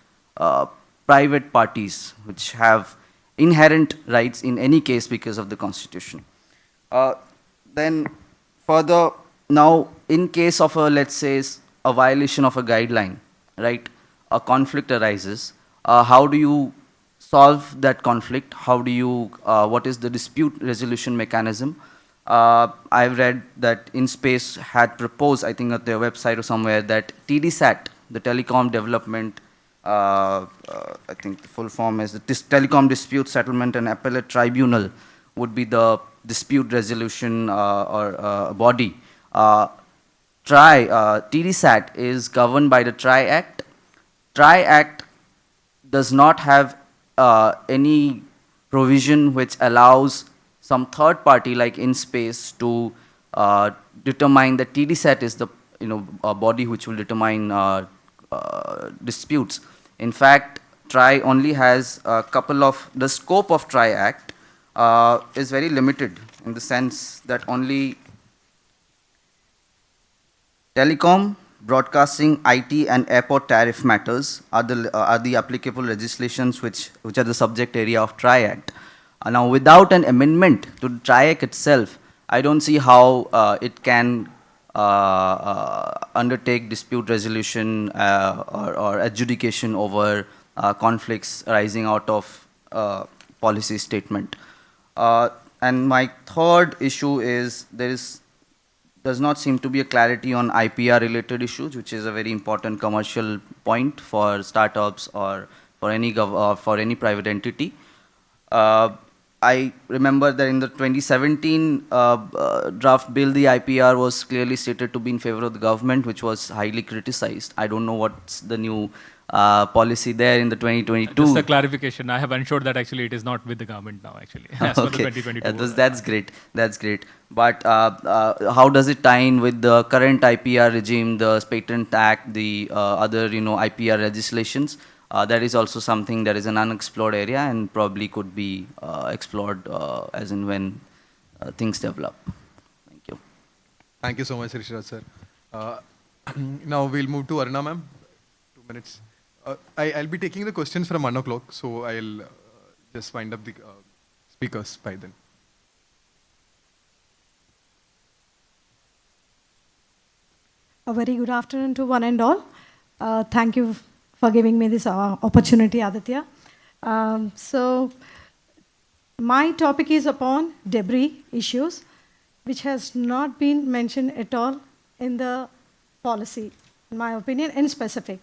private parties, which have inherent rights in any case because of the Constitution. Then further, now in case of a, let's say, a violation of a guideline, right, a conflict arises, how do you solve that conflict? How do you, what is the dispute resolution mechanism? I've read that InSpace had proposed, I think at their website or somewhere, that TDSAT, the Telecom Development, I think the full form is the Telecom Dispute Settlement and Appellate Tribunal, would be the dispute resolution or body. TDSAT is governed by the TRI Act. TRI Act does not have any provision which allows some third party like InSpace to determine that TDSAT is the a body which will determine disputes. In fact, TRI only has a couple of, the scope of TRI Act is very limited in the sense that only telecom, broadcasting, IT and airport tariff matters are the applicable legislations which are the subject area of TRI Act. Now, without an amendment to the TRI Act itself, I don't see how it can undertake dispute resolution or adjudication over conflicts arising out of policy statement. And my third issue is does not seem to be a clarity on IPR related issues, which is a very important commercial point for startups or for any private entity. I remember that in the 2017 draft bill, the IPR was clearly stated to be in favor of the government, which was highly criticized. I don't know what's the new policy there in the 2022. Just a clarification, I have ensured that actually it is not with the government now, actually, as per the 2022. That's great. That's great. But how does it tie in with the current IPR regime, the Patent Act, the other IPR legislations? That is also something that is an unexplored area and probably could be explored as and when things develop. Thank you. Thank you so much, Rishiraj sir. Now we'll move to Aruna ma'am. 2 minutes. I'll be taking the questions from 1 o'clock, so I'll just wind up the speakers by then. A very good afternoon to one and all. Thank you for giving me this opportunity, Aditya. So, my topic is upon debris issues, which has not been mentioned at all in the policy, in my opinion, in specific.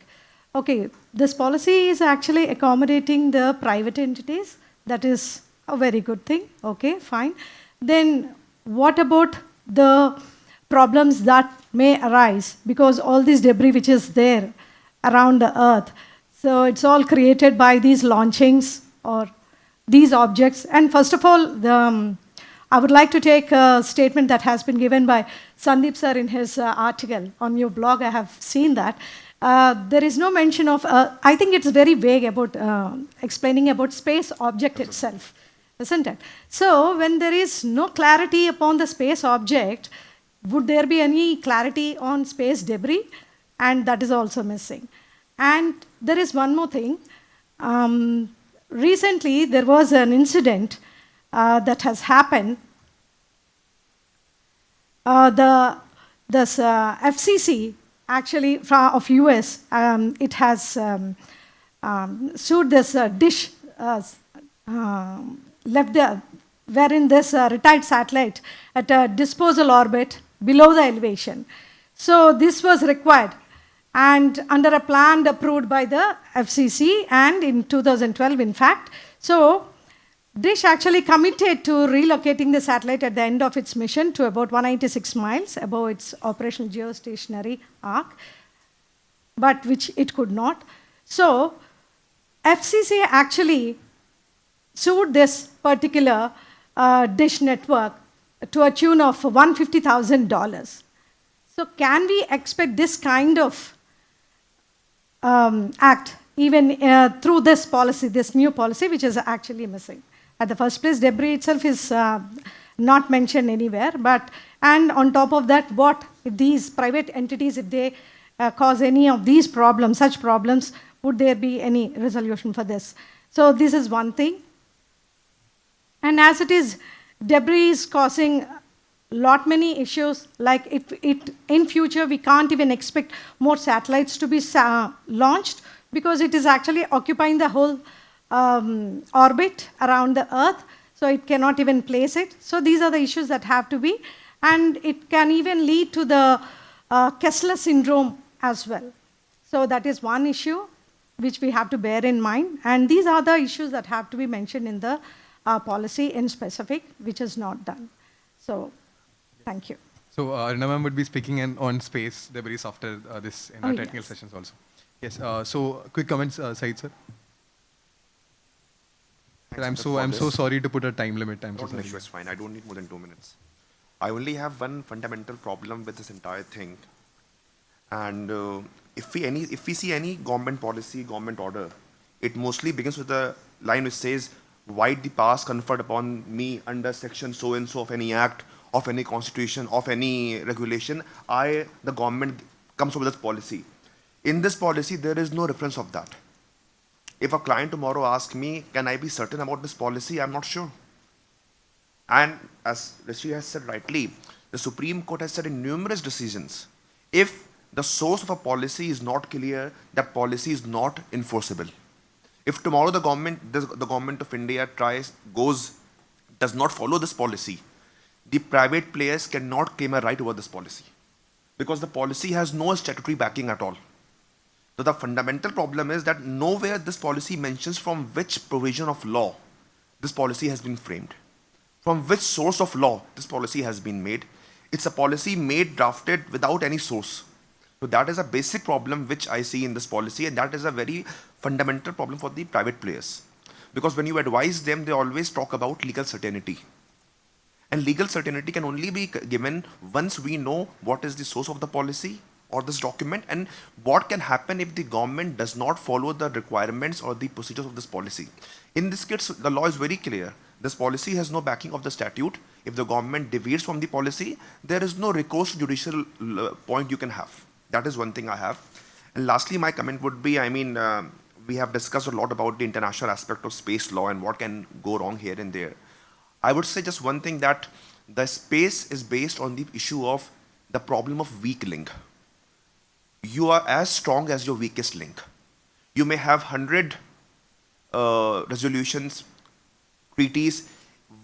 Okay, this policy is actually accommodating the private entities. That is a very good thing. Okay, fine. Then, what about the problems that may arise? Because all this debris which is there around the earth. So it's all created by these launchings or these objects. And first of all, I would like to take a statement that has been given by Sandeep sir in his article on your blog. I have seen that. There is no mention of, I think it's very vague about explaining about space object itself, isn't it? So when there is no clarity upon the space object, would there be any clarity on space debris? And that is also missing. And there is one more thing. Recently, there was an incident that has happened. The FCC, actually, of US, it has sued this dish left there, wherein this retired satellite at a disposal orbit below the elevation. So this was required, and under a plan approved by the FCC, and in 2012, in fact. So Dish actually committed to relocating the satellite at the end of its mission to about 196 miles above its operational geostationary arc, but which it could not. So FCC actually sued this particular Dish network to a tune of $150,000. So can we expect this kind of act even through this policy, this new policy, which is actually missing? At the first place, debris itself is not mentioned anywhere, and on top of that, what if these private entities, if they cause any of these problems, such problems, would there be any resolution for this? So this is one thing. And as it is, debris is causing many issues, like in future we can't even expect more satellites to be launched because it is actually occupying the whole orbit around the Earth, so it cannot even place it. So these are the issues that have to be, and it can even lead to the Kessler syndrome as well. So that is one issue which we have to bear in mind, and these are the issues that have to be mentioned in the policy in specific, which is not done. So, thank you. So, Aruna ma'am would be speaking on space debris after this in our technical sessions also. Yes. So, quick comments, Syed sir. I'm so sorry to put a time limit. I'm so sorry. It's fine. I don't need more than 2 minutes. I only have one fundamental problem with this entire thing. And if we see any government policy, government order, it mostly begins with a line which says, "Wide the powers conferred upon me under section so and so of any act, of any constitution, of any regulation, the government comes up with this policy." In this policy, there is no reference of that. If a client tomorrow asks me, can I be certain about this policy? I'm not sure. And as Raji has said rightly, the Supreme Court has said in numerous decisions, if the source of a policy is not clear, that policy is not enforceable. If tomorrow the government of India does not follow this policy, the private players cannot claim a right over this policy because the policy has no statutory backing at all. So the fundamental problem is that nowhere this policy mentions from which provision of law this policy has been framed? From which source of law this policy has been made? It's a policy made, drafted without any source. So that is a basic problem which I see in this policy, and that is a very fundamental problem for the private players. Because when you advise them, they always talk about legal certainty. And legal certainty can only be given once we know what is the source of the policy or this document, and what can happen if the government does not follow the requirements or the procedures of this policy. In this case, the law is very clear. This policy has no backing of the statute. If the government deviates from the policy, there is no recourse to judicial point you can have. That is one thing I have. And lastly, my comment would be, we have discussed a lot about the international aspect of space law and what can go wrong here and there. I would say just one thing, that the space is based on the issue of the problem of weak link. You are as strong as your weakest link. You may have 100 resolutions, treaties.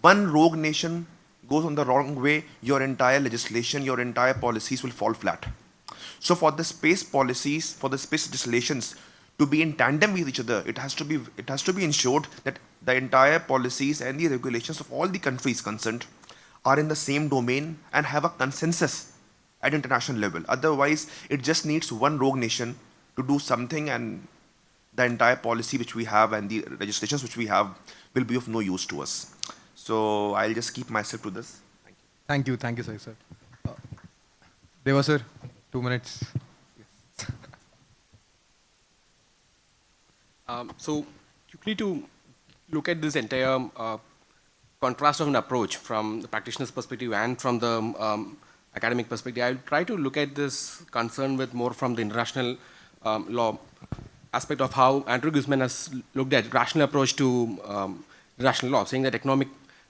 One rogue nation goes on the wrong way, your entire legislation, your entire policies will fall flat. So for the space policies, for the space legislations to be in tandem with each other, it has to be ensured that the entire policies and the regulations of all the countries concerned are in the same domain and have a consensus at international level. Otherwise, it just needs one rogue nation to do something, and the entire policy which we have and the legislations which we have will be of no use to us. So I'll just keep myself to this. Thank you. Thank you, Syed, sir. Deva sir, 2 minutes. So quickly to look at this entire contrast of an approach from the practitioner's perspective and from the academic perspective, I'll try to look at this concern with more from the international law aspect of how Andrew Guzman has looked at rational approach to international law, saying that economic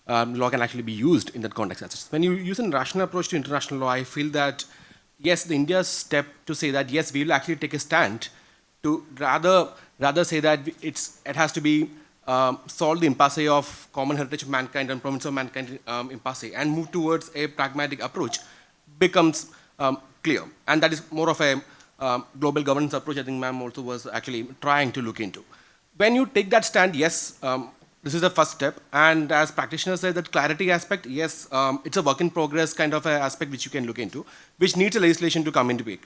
law can actually be used in that context. When you use a rational approach to international law, I feel that, yes, the India's step to say that, yes, we will actually take a stand to rather say that it has to be solve the impasse of common heritage of mankind and province of mankind impasse and move towards a pragmatic approach becomes clear. And that is more of a global governance approach I think ma'am also was actually trying to look into. When you take that stand, yes, this is the first step. And as practitioners say, that clarity aspect, yes, it's a work in progress kind of a aspect which you can look into, which needs a legislation to come into it.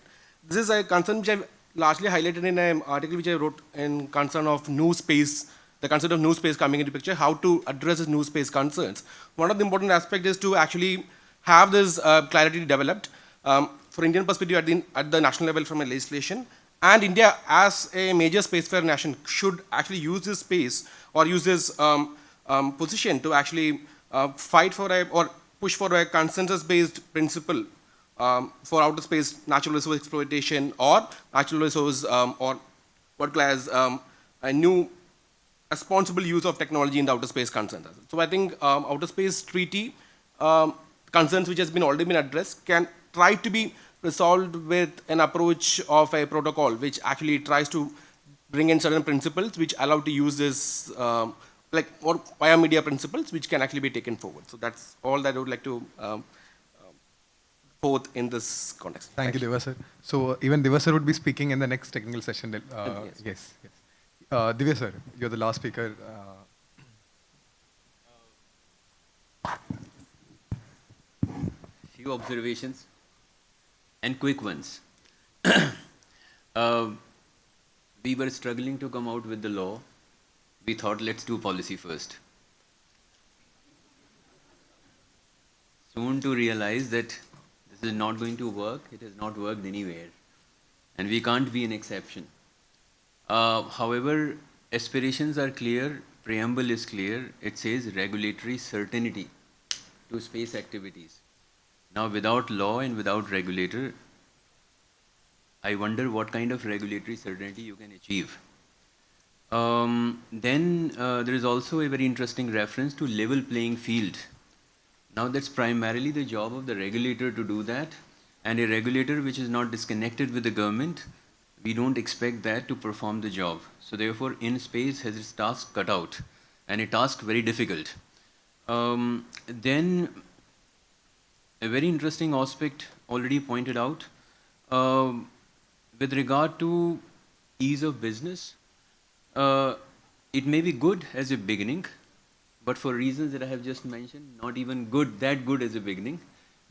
This is a concern which I've largely highlighted in an article which I wrote in concern of new space, the concept of new space coming into picture, how to address this new space concerns. One of the important aspects is to actually have this clarity developed for Indian perspective at the national level from a legislation. And India, as a major spacefarer nation, should actually use this space or use this position to actually fight for or push for a consensus-based principle for outer space natural resource exploitation or natural resource or what class a new responsible use of technology in the outer space concerns. So I think outer space treaty concerns which has been already been addressed can try to be resolved with an approach of a protocol which actually tries to bring in certain principles which allow to use this like or via media principles which can actually be taken forward. So that's all that I would like to both in this context. Thank you, Deva sir. So even Deva sir would be speaking in the next technical session. Yes. Divya sir, you're the last speaker. Few observations and quick ones. We were struggling to come out with the law. We thought, let's do policy first. Soon to realize that this is not going to work. It has not worked anywhere. And we can't be an exception. However, aspirations are clear, preamble is clear. It says regulatory certainty to space activities. Now, without law and without regulator, I wonder what kind of regulatory certainty you can achieve. Then there is also a very interesting reference to level playing field. Now, that's primarily the job of the regulator to do that. And a regulator which is not disconnected with the government, we don't expect that to perform the job. So therefore, in space has its task cut out, and a task very difficult. Then a very interesting aspect already pointed out with regard to ease of business. It may be good as a beginning, but for reasons that I have just mentioned, not even good, that good as a beginning.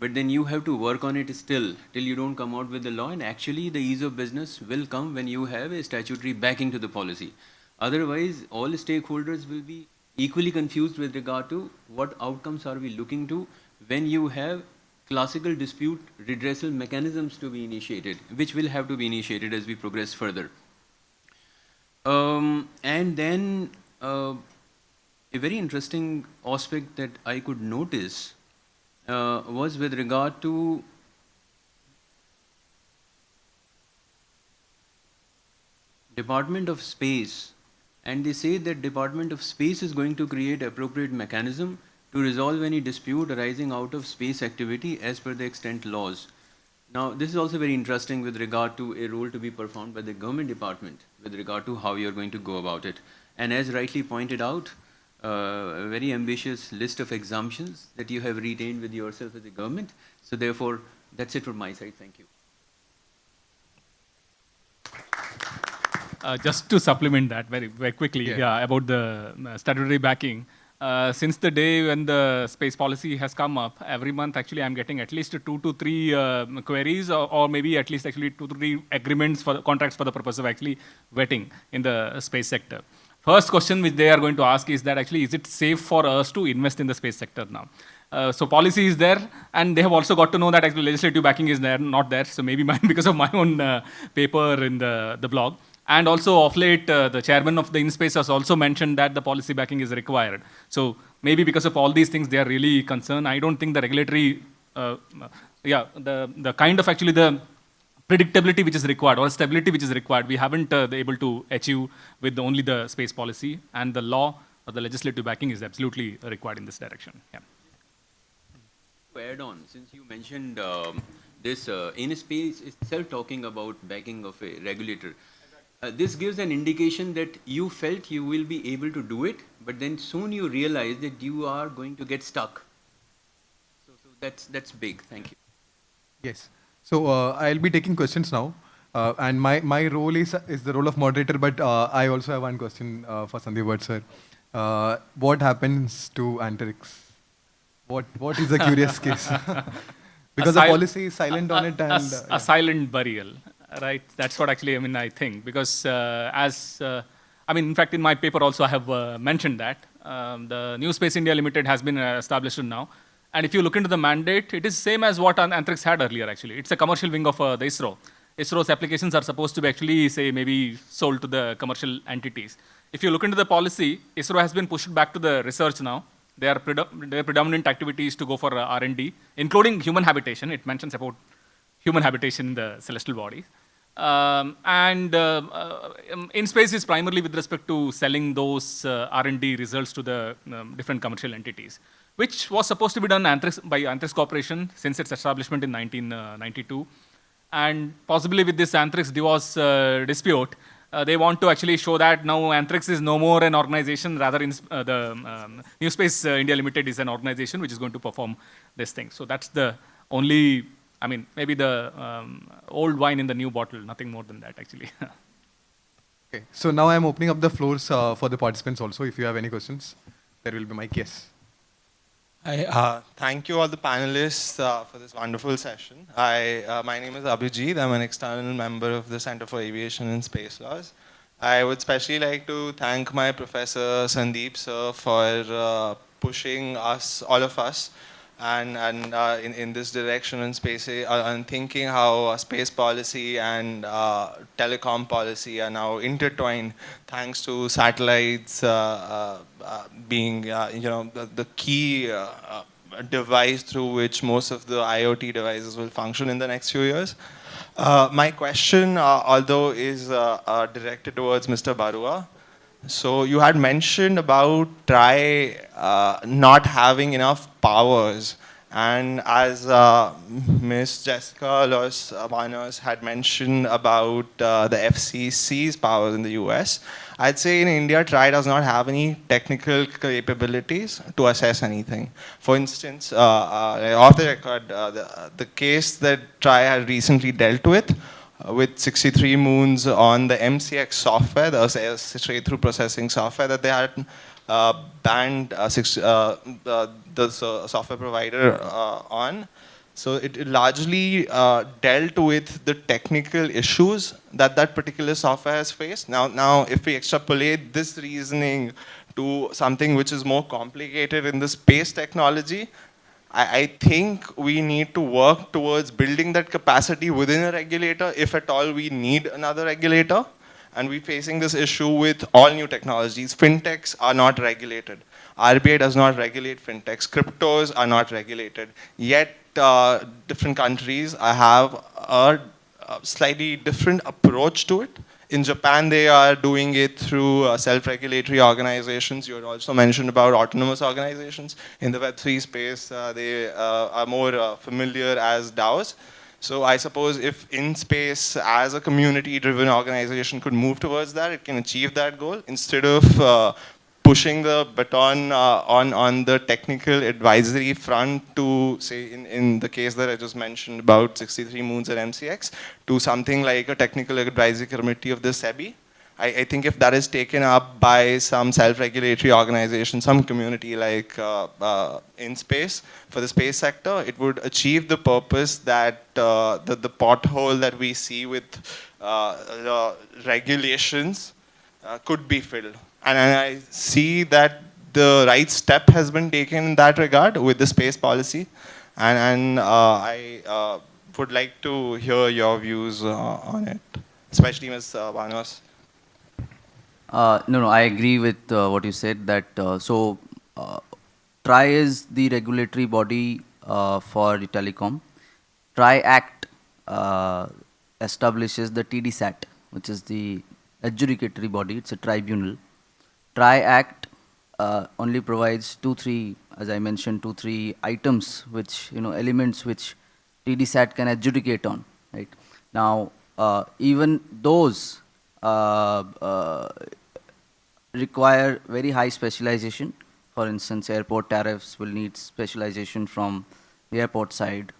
But then you have to work on it still till you don't come out with the law. And actually, the ease of business will come when you have a statutory backing to the policy. Otherwise, all stakeholders will be equally confused with regard to what outcomes are we looking to when you have classical dispute redressal mechanisms to be initiated, which will have to be initiated as we progress further. And then a very interesting aspect that I could notice was with regard to Department of Space, and they say that Department of Space is going to create appropriate mechanism to resolve any dispute arising out of space activity as per the extent laws. Now, this is also very interesting with regard to a role to be performed by the government department with regard to how you're going to go about it. And as rightly pointed out, a very ambitious list of assumptions that you have retained with yourself as a government. So therefore, that's it from my side. Thank you. Just to supplement that very, very quickly, about the statutory backing. Since the day when the space policy has come up, every month actually I'm getting at least 2 to 3 queries or maybe at least actually 2 to 3 agreements for the contracts for the purpose of actually vetting in the space sector. First question which they are going to ask is that actually is it safe for us to invest in the space sector now? So policy is there, and they have also got to know that actually legislative backing is there, not there. So maybe because of my own paper in the blog. And also of late, the chairman of the InSpace has also mentioned that the policy backing is required. So maybe because of all these things, they are really concerned. I don't think the regulatory, the kind of actually the predictability which is required or stability which is required, we haven't been able to achieve with only the space policy, and the law or the legislative backing is absolutely required in this direction. Yeah. To add on, since you mentioned this InSpace itself talking about backing of a regulator, this gives an indication that you felt you will be able to do it, but then soon you realize that you are going to get stuck. So that's big. Thank you. Yes. So I'll be taking questions now, and my role is the role of moderator. But I also have one question for Sandeepa sir. What happens to anthrax? What is the curious case? Because the policy is silent on it, and a silent burial, right? That's what actually I think, because in fact in my paper also I have mentioned that the New Space India Limited has been established now. And if you look into the mandate, it is same as what Anthrax had earlier, actually. It's a commercial wing of the ISRO. ISRO's applications are supposed to be actually, say, maybe sold to the commercial entities. If you look into the policy, ISRO has been pushed back to the research now. Their predominant activities to go for R&D, including human habitation. It mentions about human habitation in the celestial bodies. InSpace is primarily with respect to selling those R&D results to the different commercial entities, which was supposed to be done by Anthrax Corporation since its establishment in 1992. And possibly with this Anthrax-Deva's dispute, they want to actually show that now Anthrax is no more an organization, rather the New Space India Limited is an organization which is going to perform this thing. So that's the only, maybe the old wine in the new bottle, nothing more than that actually. Okay, so now I'm opening up the floors for the participants also. If you have any questions, there will be mic. Yes. Hi, thank you all the panelists for this wonderful session. My name is Abhijit. I'm an external member of the Center for Aviation and Space Laws. I would especially like to thank my professor Sandeep sir for pushing us, all of us, and in this direction in space, and thinking how space policy and telecom policy are now intertwined, thanks to satellites being the key device through which most of the IoT devices will function in the next few years. My question, although is directed towards Mr. Baruah. So you had mentioned about not having enough powers, and as Ms. Jessica Los Manos had mentioned about the FCC's powers in the US, I'd say in India, TRI does not have any technical capabilities to assess anything. For instance, off the record, the case that TRI had recently dealt with 63 moons on the MCX software, the straight-through processing software that they had banned software provider on. So it largely dealt with the technical issues that that particular software has faced. Now, if we extrapolate this reasoning to something which is more complicated in the space technology, I think we need to work towards building that capacity within a regulator, if at all we need another regulator. And we're facing this issue with all new technologies. Fintechs are not regulated. RBI does not regulate fintechs. Cryptos are not regulated. Yet, different countries have a slightly different approach to it. In Japan, they are doing it through self-regulatory organizations. You had also mentioned about autonomous organizations. In the Web3 space, they are more familiar as DAOs. So I suppose if InSpace as a community-driven organization could move towards that, it can achieve that goal instead of pushing the baton on the technical advisory front to, say, in the case that I just mentioned about 63 Moons at MCX, to something like a technical advisory committee of the SEBI. I think if that is taken up by some self-regulatory organization, some community like InSpace for the space sector, it would achieve the purpose that the pothole that we see with the regulations could be filled. And I see that the right step has been taken in that regard with the space policy. And I would like to hear your views on it, especially Ms. Banos. No, I agree with what you said that TRI is the regulatory body for the telecom. TRI Act establishes the TDSAT, which is the adjudicatory body. It's a tribunal. TRI Act only provides as I mentioned, 2-3 items, which, elements which TDSAT can adjudicate on, right? Now, even those require very high specialization. For instance, airport tariffs will need specialization from the airport side.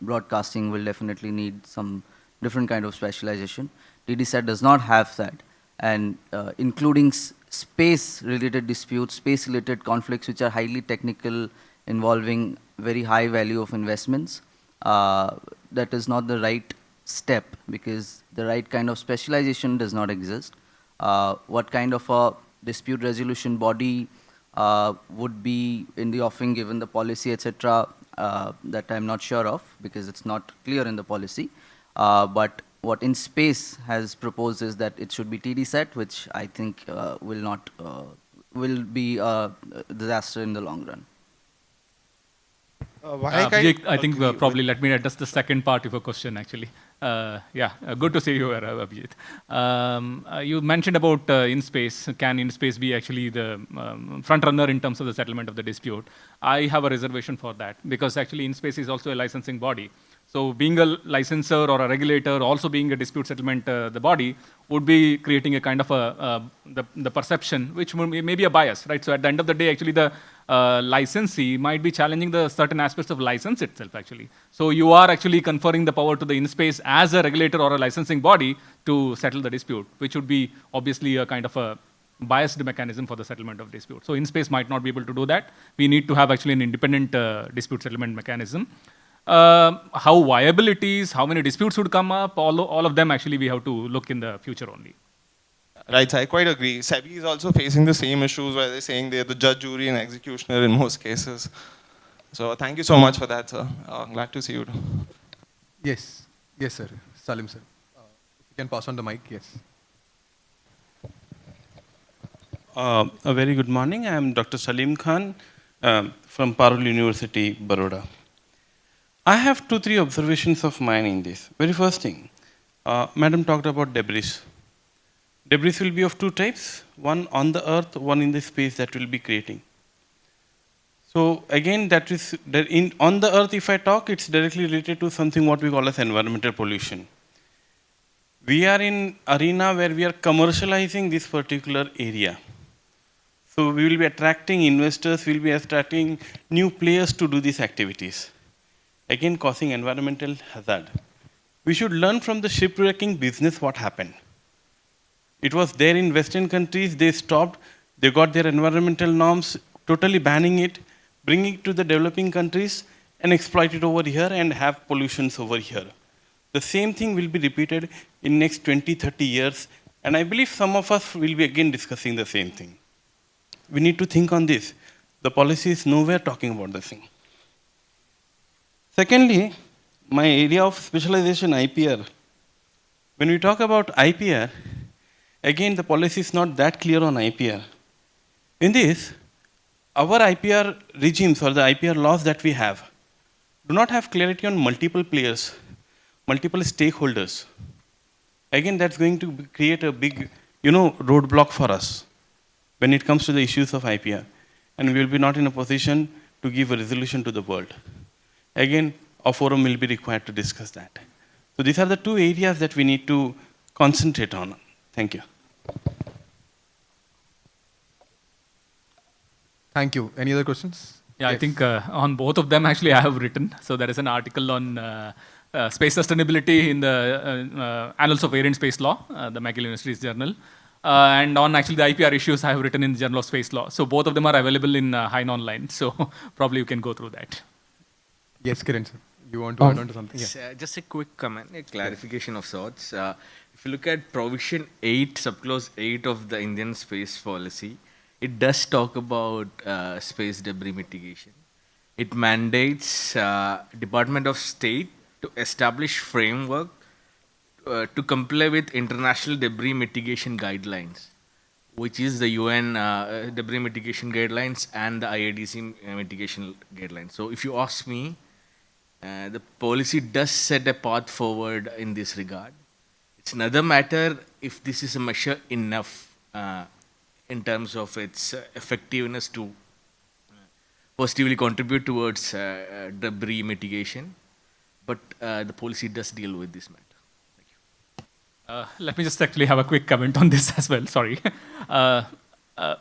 Broadcasting will definitely need some different kind of specialization. TDSAT does not have that. And including space-related disputes, space-related conflicts which are highly technical, involving very high value of investments, that is not the right step because the right kind of specialization does not exist. What kind of a dispute resolution body would be in the offing given the policy, etc., that I'm not sure of because it's not clear in the policy. But what InSpace has proposed is that it should be TDSAT, which I think will be a disaster in the long run. I think probably let me address the second part of your question, actually. Good to see you here, Abhijit. You mentioned about InSpace. Can InSpace be actually the front runner in terms of the settlement of the dispute? I have a reservation for that because actually InSpace is also a licensing body. So being a licensor or a regulator, also being a dispute settlement the body, would be creating a kind of the perception, which may be a bias, right? So at the end of the day, actually the licensee might be challenging the certain aspects of license itself, actually. So you are actually conferring the power to the InSpace as a regulator or a licensing body to settle the dispute, which would be obviously a kind of a biased mechanism for the settlement of dispute. So InSpace might not be able to do that. We need to have actually an independent dispute settlement mechanism. How viable it is, how many disputes would come up, all of them actually we have to look in the future only. Right, I quite agree. SEBI is also facing the same issues where they're saying they're the judge, jury, and executioner in most cases. So thank you so much for that, sir. Glad to see you. Yes, sir. Salim, sir. If you can pass on the mic, yes. A very good morning. I am Dr. Salim Khan from Parul University, Baroda. I have 2-3 observations of mine in this. Very first thing, Madam talked about debris. Debris will be of 2 types, one on the earth, one in the space that will be creating. So again, that is, on the earth if I talk, it's directly related to something what we call as environmental pollution. We are in arena where we are commercializing this particular area. So we will be attracting investors, we will be attracting new players to do these activities. Again, causing environmental hazard. We should learn from the shipwrecking business what happened. It was there in Western countries, they stopped They got their environmental norms, totally banning it, bringing it to the developing countries and exploit it over here and have pollutions over here. The same thing will be repeated in next 20, 30 years. And I believe some of us will be again discussing the same thing. We need to think on this. The policy is nowhere talking about the thing. Secondly, my area of specialization, IPR. When we talk about IPR, again, the policy is not that clear on IPR. In this, our IPR regimes or the IPR laws that we have do not have clarity on multiple players, multiple stakeholders. Again, that's going to create a big, roadblock for us when it comes to the issues of IPR. And we will be not in a position to give a resolution to the world. Again, a forum will be required to discuss that. So these are the two areas that we need to concentrate on. Thank you. Thank you. Any other questions? Yeah, Yes. I think on both of them actually I have written. So there is an article on space sustainability in the Annals of Air and Space Law, the McGill University's journal. And on actually the IPR issues I have written in the Journal of Space Law. So both of them are available in Hein Online. So probably you can go through that. Yes, Kiran, sir. You want to add on to something? Yeah. Just a quick comment, a clarification of sorts. If you look at provision 8, subclause 8 of the Indian space policy, it does talk about space debris mitigation. It mandates Department of State to establish framework to comply with international debris mitigation guidelines, which is the UN debris mitigation guidelines and the IADC mitigation guidelines. So if you ask me, the policy does set a path forward in this regard. It's another matter if this is a measure enough in terms of its effectiveness to positively contribute towards debris mitigation. But the policy does deal with this matter. Let me just actually have a quick comment on this as well. Sorry.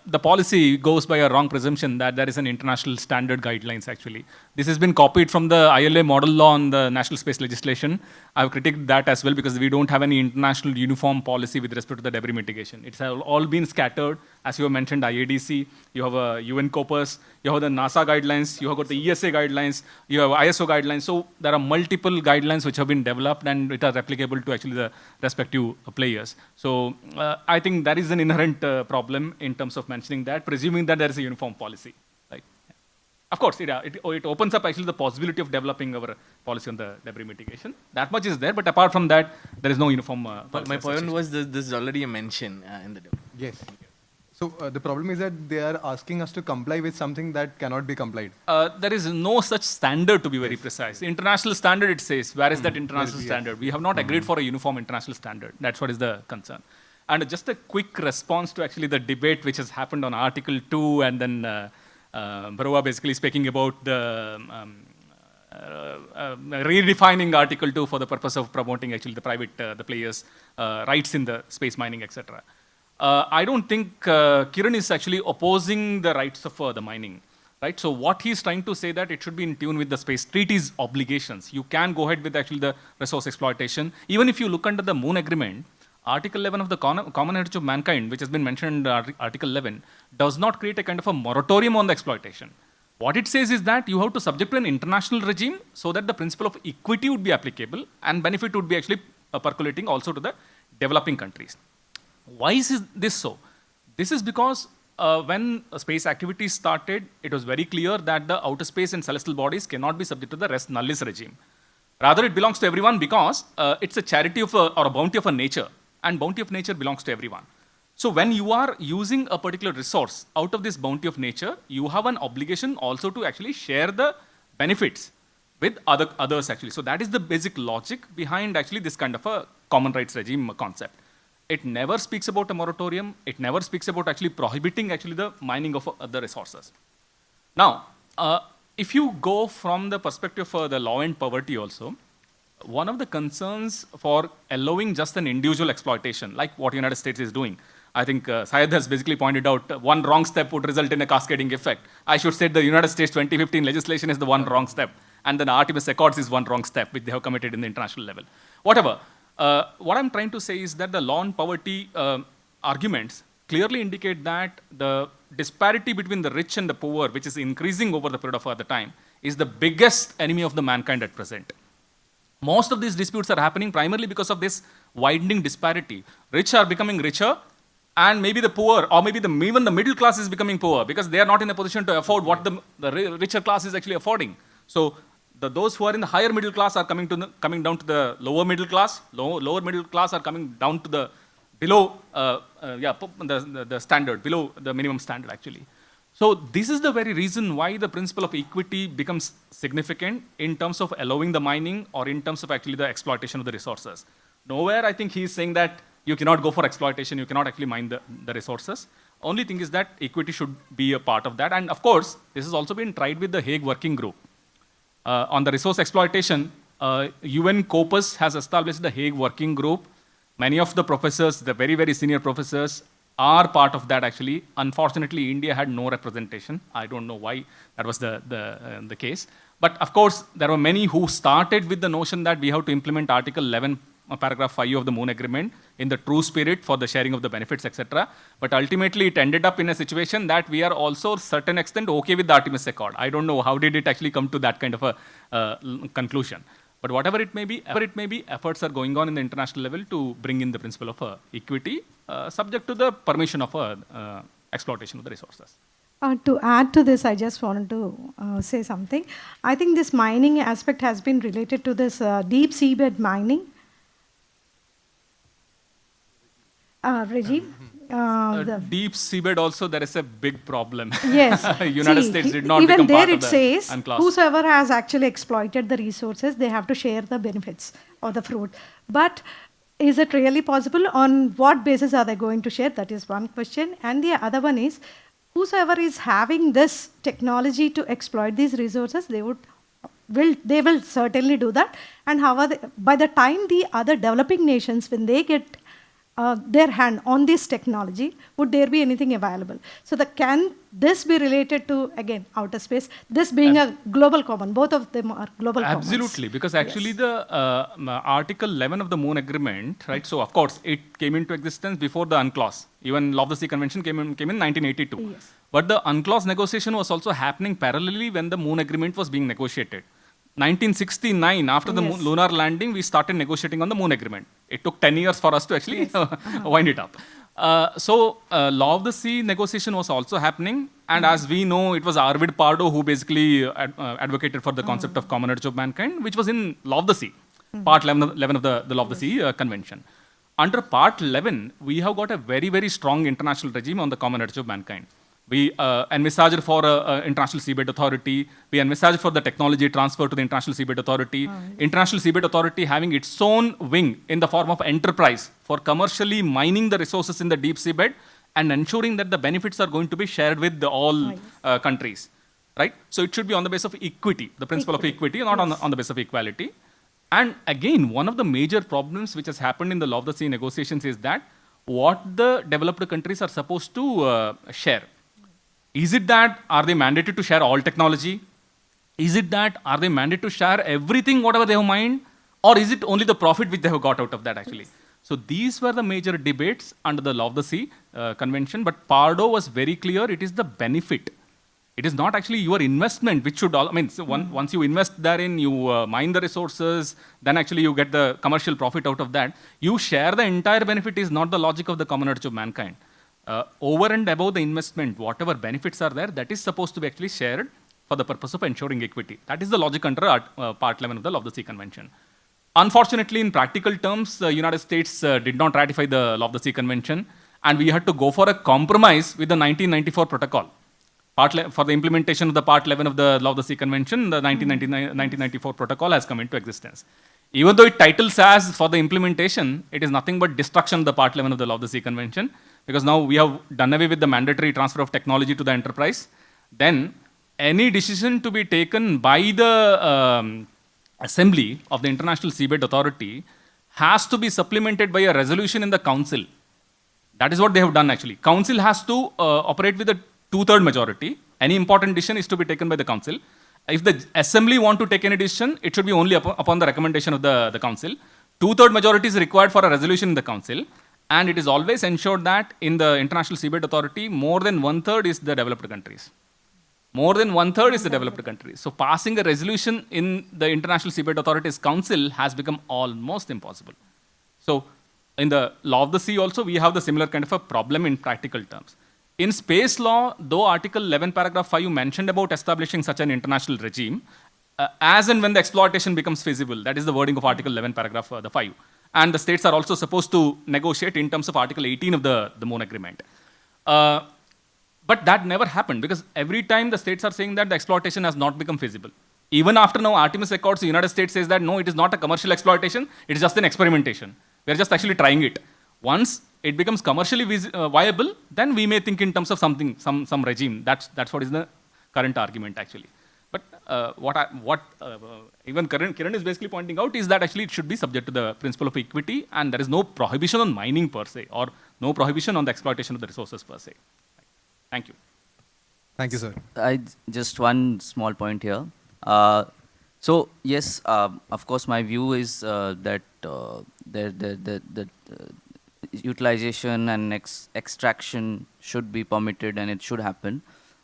The policy goes by a wrong presumption that there is an international standard guidelines actually. This has been copied from the ILA model law on the national space legislation. I've critiqued that as well because we don't have any international uniform policy with respect to the debris mitigation. It's all been scattered. As you have mentioned, IADC, you have a UN Corpus, you have the NASA guidelines, you have got the ESA guidelines, you have ISO guidelines. So there are multiple guidelines which have been developed and it are replicable to actually the respective players. So I think that is an inherent problem in terms of mentioning that, presuming that there is a uniform policy. Right? Of course, it opens up actually the possibility of developing our policy on the debris mitigation. That much is there, but apart from that, there is no uniform policy. My point was this is already a mention in the debate. Yes. So the problem is that they are asking us to comply with something that cannot be complied. There is no such standard, to be very precise. The international standard, it says. Where is that international standard? We have not agreed for a uniform international standard. That's what is the concern. And just a quick response to actually the debate which has happened on Article 2 and then Baruah basically speaking about the redefining Article 2 for the purpose of promoting actually the private, the players' rights in the space mining, etc. I don't think Kiran is actually opposing the rights of the mining, right? So what he's trying to say that it should be in tune with the space treaty's obligations. You can go ahead with actually the resource exploitation. Even if you look under the Moon Agreement, Article 11 of the Common Heritage of Mankind, which has been mentioned in Article 11, does not create a kind of a moratorium on the exploitation. What it says is that you have to subject to an international regime so that the principle of equity would be applicable and benefit would be actually percolating also to the developing countries. Why is this so? This is because when space activities started, it was very clear that the outer space and celestial bodies cannot be subject to the res nullis regime. Rather, it belongs to everyone because it's a charity of or a bounty of a nature, and bounty of nature belongs to everyone. So when you are using a particular resource out of this bounty of nature, you have an obligation also to actually share the benefits with others actually. So that is the basic logic behind actually this kind of a common rights regime concept. It never speaks about a moratorium. It never speaks about actually prohibiting actually the mining of the resources. Now, if you go from the perspective of the law and poverty also, one of the concerns for allowing just an individual exploitation, like what United States is doing, I think Syed has basically pointed out one wrong step would result in a cascading effect. I should say the United States 2015 legislation is the one wrong step, and then Artemis Accords is one wrong step, which they have committed in the international level. Whatever. What I'm trying to say is that the law and poverty arguments clearly indicate that the disparity between the rich and the poor, which is increasing over the period of the time, is the biggest enemy of the mankind at present. Most of these disputes are happening primarily because of this widening disparity. Rich are becoming richer, and maybe the poor, or maybe even the middle class is becoming poor because they are not in a position to afford what the richer class is actually affording. So those who are in the higher middle class are coming down to the lower middle class. Lower middle class are coming down to the below the standard, below the minimum standard actually. So this is the very reason why the principle of equity becomes significant in terms of allowing the mining or in terms of actually the exploitation of the resources. Nowhere I think he is saying that you cannot go for exploitation, you cannot actually mine the resources. Only thing is that equity should be a part of that. And of course, this has also been tried with the Hague Working Group. On the resource exploitation, UN COPUS has established the Hague Working Group. Many of the professors, the very, very senior professors, are part of that actually. Unfortunately, India had no representation. I don't know why that was the case. But of course, there were many who started with the notion that we have to implement Article 11, paragraph 5 of the Moon Agreement in the true spirit for the sharing of the benefits, etc. But ultimately, it ended up in a situation that we are also, to a certain extent, okay with the Artemis Accord. I don't know how did it actually come to that kind of a conclusion. But whatever it may be, efforts are going on in the international level to bring in the principle of equity, subject to the permission of exploitation of the resources. To add to this, I just wanted to say something. I think this mining aspect has been related to this deep seabed mining regime. Deep seabed also, there is a big problem. Yes. United States did not even become there part it of the says, UNCLOS. whosoever has actually exploited the resources, they have to share the benefits or the fruit. But is it really possible? On what basis are they going to share? That is one question. And the other one is, whosoever is having this technology to exploit these resources, they will certainly do that. And by the time the other developing nations, when they get their hand on this technology, would there be anything available? So can this be related to, again, outer space, this being a global common? Both of them are global commons. Absolutely, because actually the Article 11 of the Moon Agreement, right? So of course, it came into existence before the UNCLOS. Even Law of the Sea Convention came in 1982. Yes. But the UNCLOS negotiation was also happening parallelly when the Moon Agreement was being negotiated. 1969, after the lunar landing, we started negotiating on the Moon Agreement. It took 10 years for us to actually wind it up. So Law of the Sea negotiation was also happening. And as we know, it was Arvid Pardo who basically advocated for the concept of commoners of mankind, which was in Law of the Sea, Part 11 of the Law of the Sea Convention. Under Part 11, we have got a very, very strong international regime on the commoners of mankind. We envisaged for International Seabed Authority. We envisaged for the technology transfer to the International Seabed Authority. International Seabed Authority having its own wing in the form of enterprise for commercially mining the resources in the deep seabed and ensuring that the benefits are going to be shared with all countries, right? So it should be on the basis of equity, the principle of equity, not on the basis of equality. And again, one of the major problems which has happened in the Law of the Sea negotiations is that what the developed countries are supposed to share. Is it that are they mandated to share all technology? Is it that are they mandated to share everything, whatever they have mined? Or is it only the profit which they have got out of that actually? So these were the major debates under the Law of the Sea Convention. But Pardo was very clear, it is the benefit. It is not actually your investment which should all, I mean, so once you invest therein, you mine the resources, then actually you get the commercial profit out of that. You share the entire benefit is not the logic of the commoners of mankind. Over and above the investment, whatever benefits are there, that is supposed to be actually shared for the purpose of ensuring equity. That is the logic under Part 11 of the Law of the Sea Convention. Unfortunately, in practical terms, the United States did not ratify the Law of the Sea Convention, and we had to go for a compromise with the 1994 protocol. For the implementation of the Part 11 of the Law of the Sea Convention, the 1994 protocol has come into existence. Even though it titles as for the implementation, it is nothing but destruction of the Part 11 of the Law of the Sea Convention, because now we have done away with the mandatory transfer of technology to the enterprise. Then any decision to be taken by the Assembly of the International Seabed Authority has to be supplemented by a resolution in the Council. That is what they have done actually. Council has to operate with a 2/3 majority. Any important decision is to be taken by the Council. If the Assembly want to take any decision, it should be only upon the recommendation of the Council. 2/3 majority is required for a resolution in the Council. And it is always ensured that in the International Seabed Authority, more than 1/3 is the developed countries. More than 1/3 is the developed countries. So passing a resolution in the International Seabed Authorities Council has become almost impossible. So in the law of the sea also, we have the similar kind of a problem in practical terms. In space law, though Article 11, paragraph 5, you mentioned about establishing such an international regime, as and when the exploitation becomes feasible, that is the wording of Article 11, paragraph 5. And the states are also supposed to negotiate in terms of Article 18 of the Moon Agreement. But that never happened because every time the states are saying that the exploitation has not become feasible. Even after now Artemis Accords, the United States says that no, it is not a commercial exploitation, it is just an experimentation. We are just actually trying it. Once it becomes commercially viable, then we may think in terms of something, some regime. That's what is the current argument actually. But what even Kiran is basically pointing out is that actually it should be subject to the principle of equity, and there is no prohibition on mining per se, or no prohibition on the exploitation of the resources per se. Thank you. Thank you, sir. Just one small point here. So yes, of course, my view is that the utilization and extraction should be permitted and it should happen.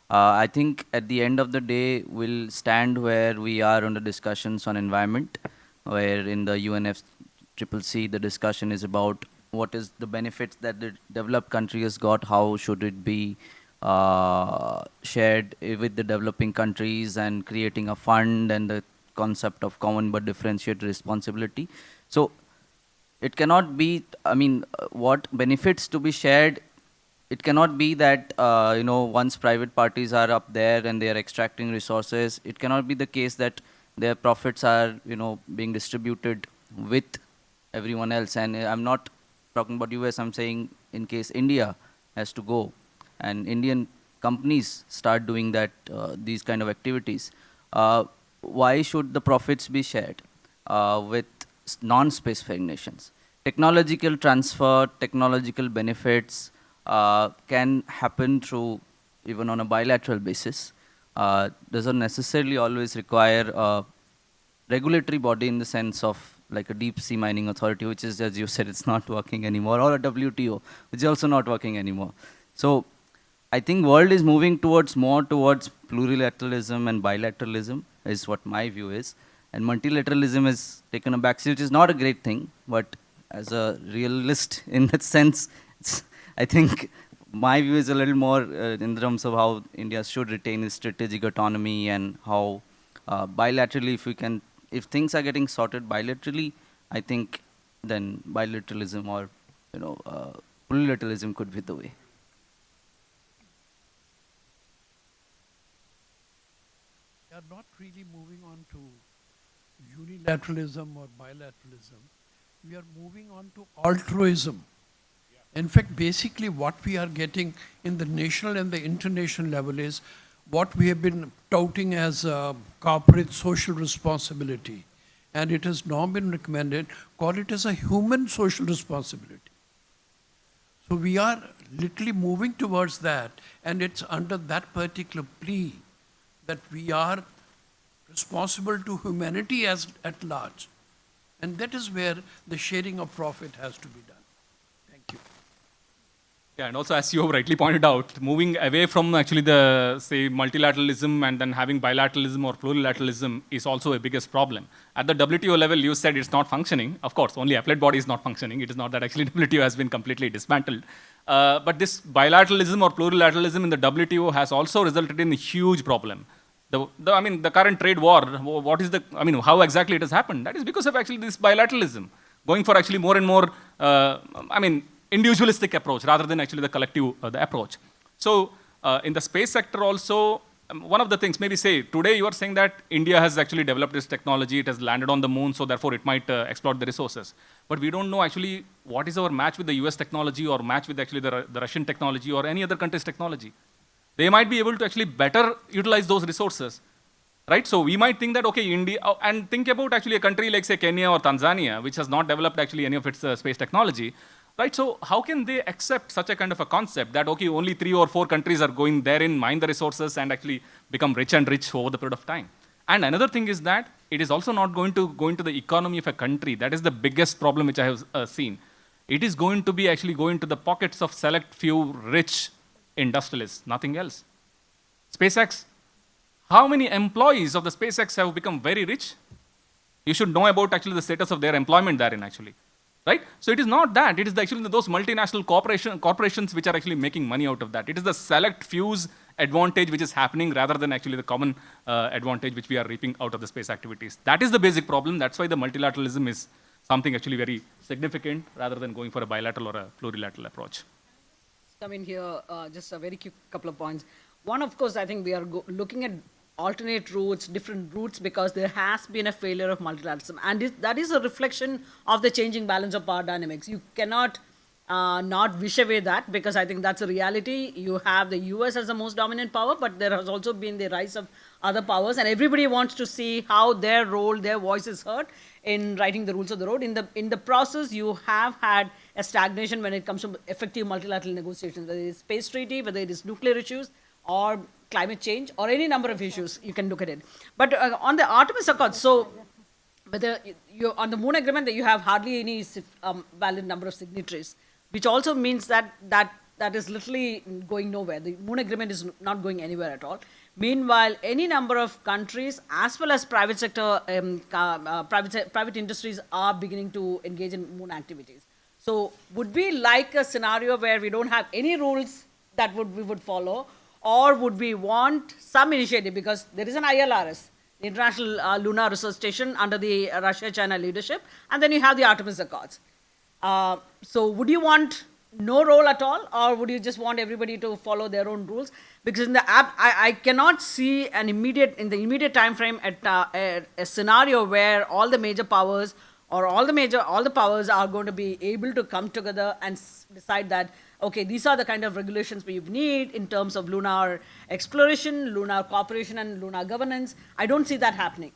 I think at the end of the day, we'll stand where we are on the discussions on environment, where in the UNFCCC, the discussion is about what is the benefits that the developed country has got, how should it be shared with the developing countries, and creating a fund and the concept of common but differentiated responsibility. So it cannot be, what benefits to be shared, it cannot be that, once private parties are up there and they are extracting resources, it cannot be the case that their profits are, being distributed with everyone else. And I'm not talking about US, I'm saying in case India has to go and Indian companies start doing that, these kind of activities, why should the profits be shared with non-specific nations? Technological transfer, technological benefits can happen through even on a bilateral basis. Doesn't necessarily always require a regulatory body in the sense of like a deep sea mining authority, which is, as you said, it's not working anymore, or a WTO, which is also not working anymore. So I think world is moving more towards plurilateralism and bilateralism, is what my view is. And multilateralism is taken a backseat, which is not a great thing, but as a realist in that sense, I think my view is a little more in terms of how India should retain its strategic autonomy, and how bilaterally, if things are getting sorted bilaterally, I think then bilateralism or plurilateralism could be the way. We are not really moving on to unilateralism or bilateralism. We are moving on to altruism. In fact, basically what we are getting in the national and the international level is what we have been touting as corporate social responsibility. And it has now been recommended, call it as a human social responsibility. So we are literally moving towards that, and it's under that particular plea that we are responsible to humanity at large. And that is where the sharing of profit has to be done. Thank you. Yeah, and also as you have rightly pointed out, moving away from actually the, say, multilateralism and then having bilateralism or plurilateralism is also a biggest problem. At the WTO level, you said it's not functioning. Of course, only appellate body is not functioning. It is not that actually WTO has been completely dismantled. But this bilateralism or plurilateralism in the WTO has also resulted in a huge problem. The current trade war, what is how exactly it has happened? That is because of actually this bilateralism, going for actually more and more, individualistic approach rather than actually the collective the approach. So in the space sector also, one of the things, maybe say, today you are saying that India has actually developed this technology, it has landed on the moon, so therefore it might exploit the resources. But we don't know actually what is our match with the US technology, or match with actually the Russian technology, or any other country's technology. They might be able to actually better utilize those resources, right? So we might think that, okay, India, and think about actually a country like, say, Kenya or Tanzania, which has not developed actually any of its space technology, right? So how can they accept such a kind of a concept that, okay, only 3 or 4 countries are going therein, mine the resources, and actually become rich and rich over the period of time? And another thing is that it is also not going to go into the economy of a country. That is the biggest problem which I have seen. It is going to be actually going to the pockets of select few rich industrialists, nothing else. SpaceX, how many employees of the SpaceX have become very rich? You should know about actually the status of their employment therein actually, right? So it is not that, it is actually those multinational corporations which are actually making money out of that. It is the select few's advantage which is happening rather than actually the common advantage which we are reaping out of the space activities. That is the basic problem. That's why the multilateralism is something actually very significant rather than going for a bilateral or a plurilateral approach. Come in here, just a very quick couple of points. One, of course, I think we are looking at alternate routes, different routes, because there has been a failure of multilateralism. And that is a reflection of the changing balance of power dynamics. You cannot not wish away that, because I think that's a reality. You have the US as the most dominant power, but there has also been the rise of other powers, and everybody wants to see how their role, their voice is heard in writing the rules of the road. In the process, you have had a stagnation when it comes to effective multilateral negotiations, whether it is space treaty, whether it is nuclear issues, or climate change, or any number of issues, you can look at it. But on the Artemis Accords, so whether you on the Moon Agreement, that you have hardly any valid number of signatories, which also means that is literally going nowhere. The Moon Agreement is not going anywhere at all. Meanwhile, any number of countries, as well as private sector, private industries, are beginning to engage in moon activities. So would we like a scenario where we don't have any rules that we would follow, or would we want some initiative? Because there is an ILRS, the International Lunar Research Station, under the Russia-China leadership, and then you have the Artemis Accords. So would you want no role at all, or would you just want everybody to follow their own rules? Because in the I cannot see in the immediate time frame a scenario where all the major powers or all the powers are going to be able to come together and decide that, okay, these are the kind of regulations we need in terms of lunar exploration, lunar cooperation, and lunar governance. I don't see that happening.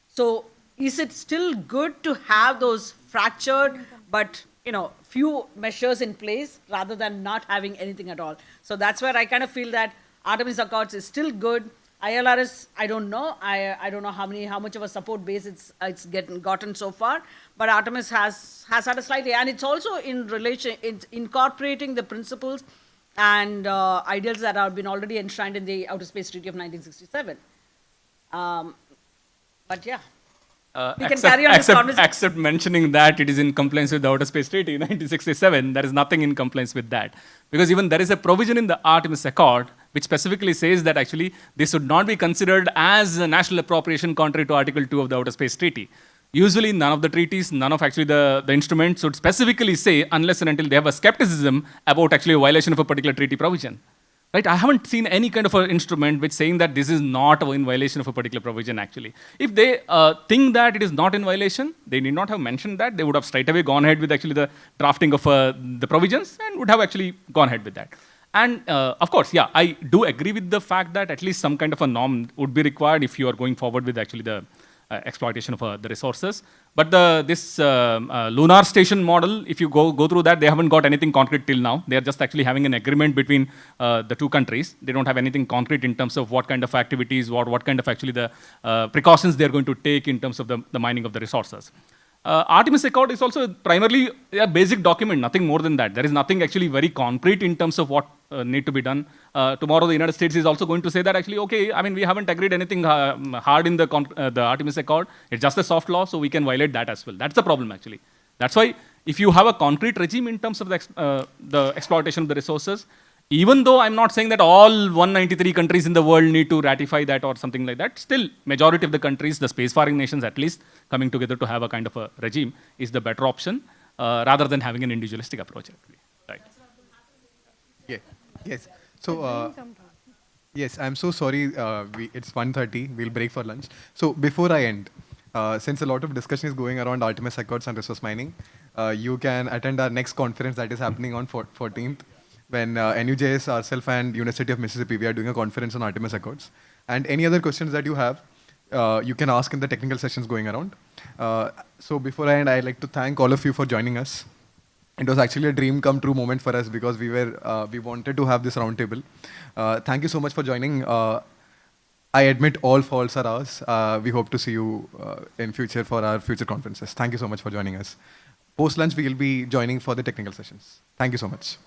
So is it still good to have those fractured but few measures in place rather than not having anything at all? So that's where I kind of feel that Artemis Accords is still good. ILRS, I don't know. I don't know how much of a support base it's gotten so far. But Artemis has had a slightly, and it's also it's incorporating the principles and ideals that have been already enshrined in the Outer Space Treaty of 1967. But yeah. We can carry on this conversation. Except mentioning that it is in compliance with the Outer Space Treaty 1967, there is nothing in compliance with that. Because even there is a provision in the Artemis Accord which specifically says that actually this should not be considered as a national appropriation contrary to Article 2 of the Outer Space Treaty. Usually none of the treaties, none of actually the instruments should specifically say, unless and until they have a skepticism about actually a violation of a particular treaty provision. Right? I haven't seen any kind of an instrument which saying that this is not in violation of a particular provision actually. If they think that it is not in violation, they need not have mentioned that. They would have straight away gone ahead with actually the drafting of the provisions and would have actually gone ahead with that. And of course, yeah, I do agree with the fact that at least some kind of a norm would be required if you are going forward with actually the exploitation of the resources. But this lunar station model, if you go through that, they haven't got anything concrete till now. They are just actually having an agreement between the two countries. They don't have anything concrete in terms of what kind of activities, what kind of actually the precautions they are going to take in terms of the mining of the resources. Artemis Accord is also primarily a basic document, nothing more than that. There is nothing actually very concrete in terms of what need to be done. Tomorrow the United States is also going to say that actually, okay, I mean, we haven't agreed anything hard in the Artemis Accord. It's just a soft law, so we can violate that as well. That's the problem actually. That's why if you have a concrete regime in terms of the exploitation of the resources, even though I'm not saying that all 193 countries in the world need to ratify that or something like that, still majority of the countries, the spacefaring nations at least, coming together to have a kind of a regime is the better option rather than having an individualistic approach. Actually. Right. Yeah. Yes. So, yes, I'm so sorry. It's 1:30. We'll break for lunch. So before I end, since a lot of discussion is going around Artemis Accords and resource mining, you can attend our next conference that is happening on 14th. When NUJS, ourselves, and University of Mississippi, we are doing a conference on Artemis Accords. And any other questions that you have, you can ask in the technical sessions going around. So before I end, I'd like to thank all of you for joining us. It was actually a dream come true moment for us because we wanted to have this roundtable. Thank you so much for joining. I admit all faults are ours. We hope to see you in future for our future conferences. Thank you so much for joining us. Post lunch, we will be joining for the technical sessions. Thank you so much.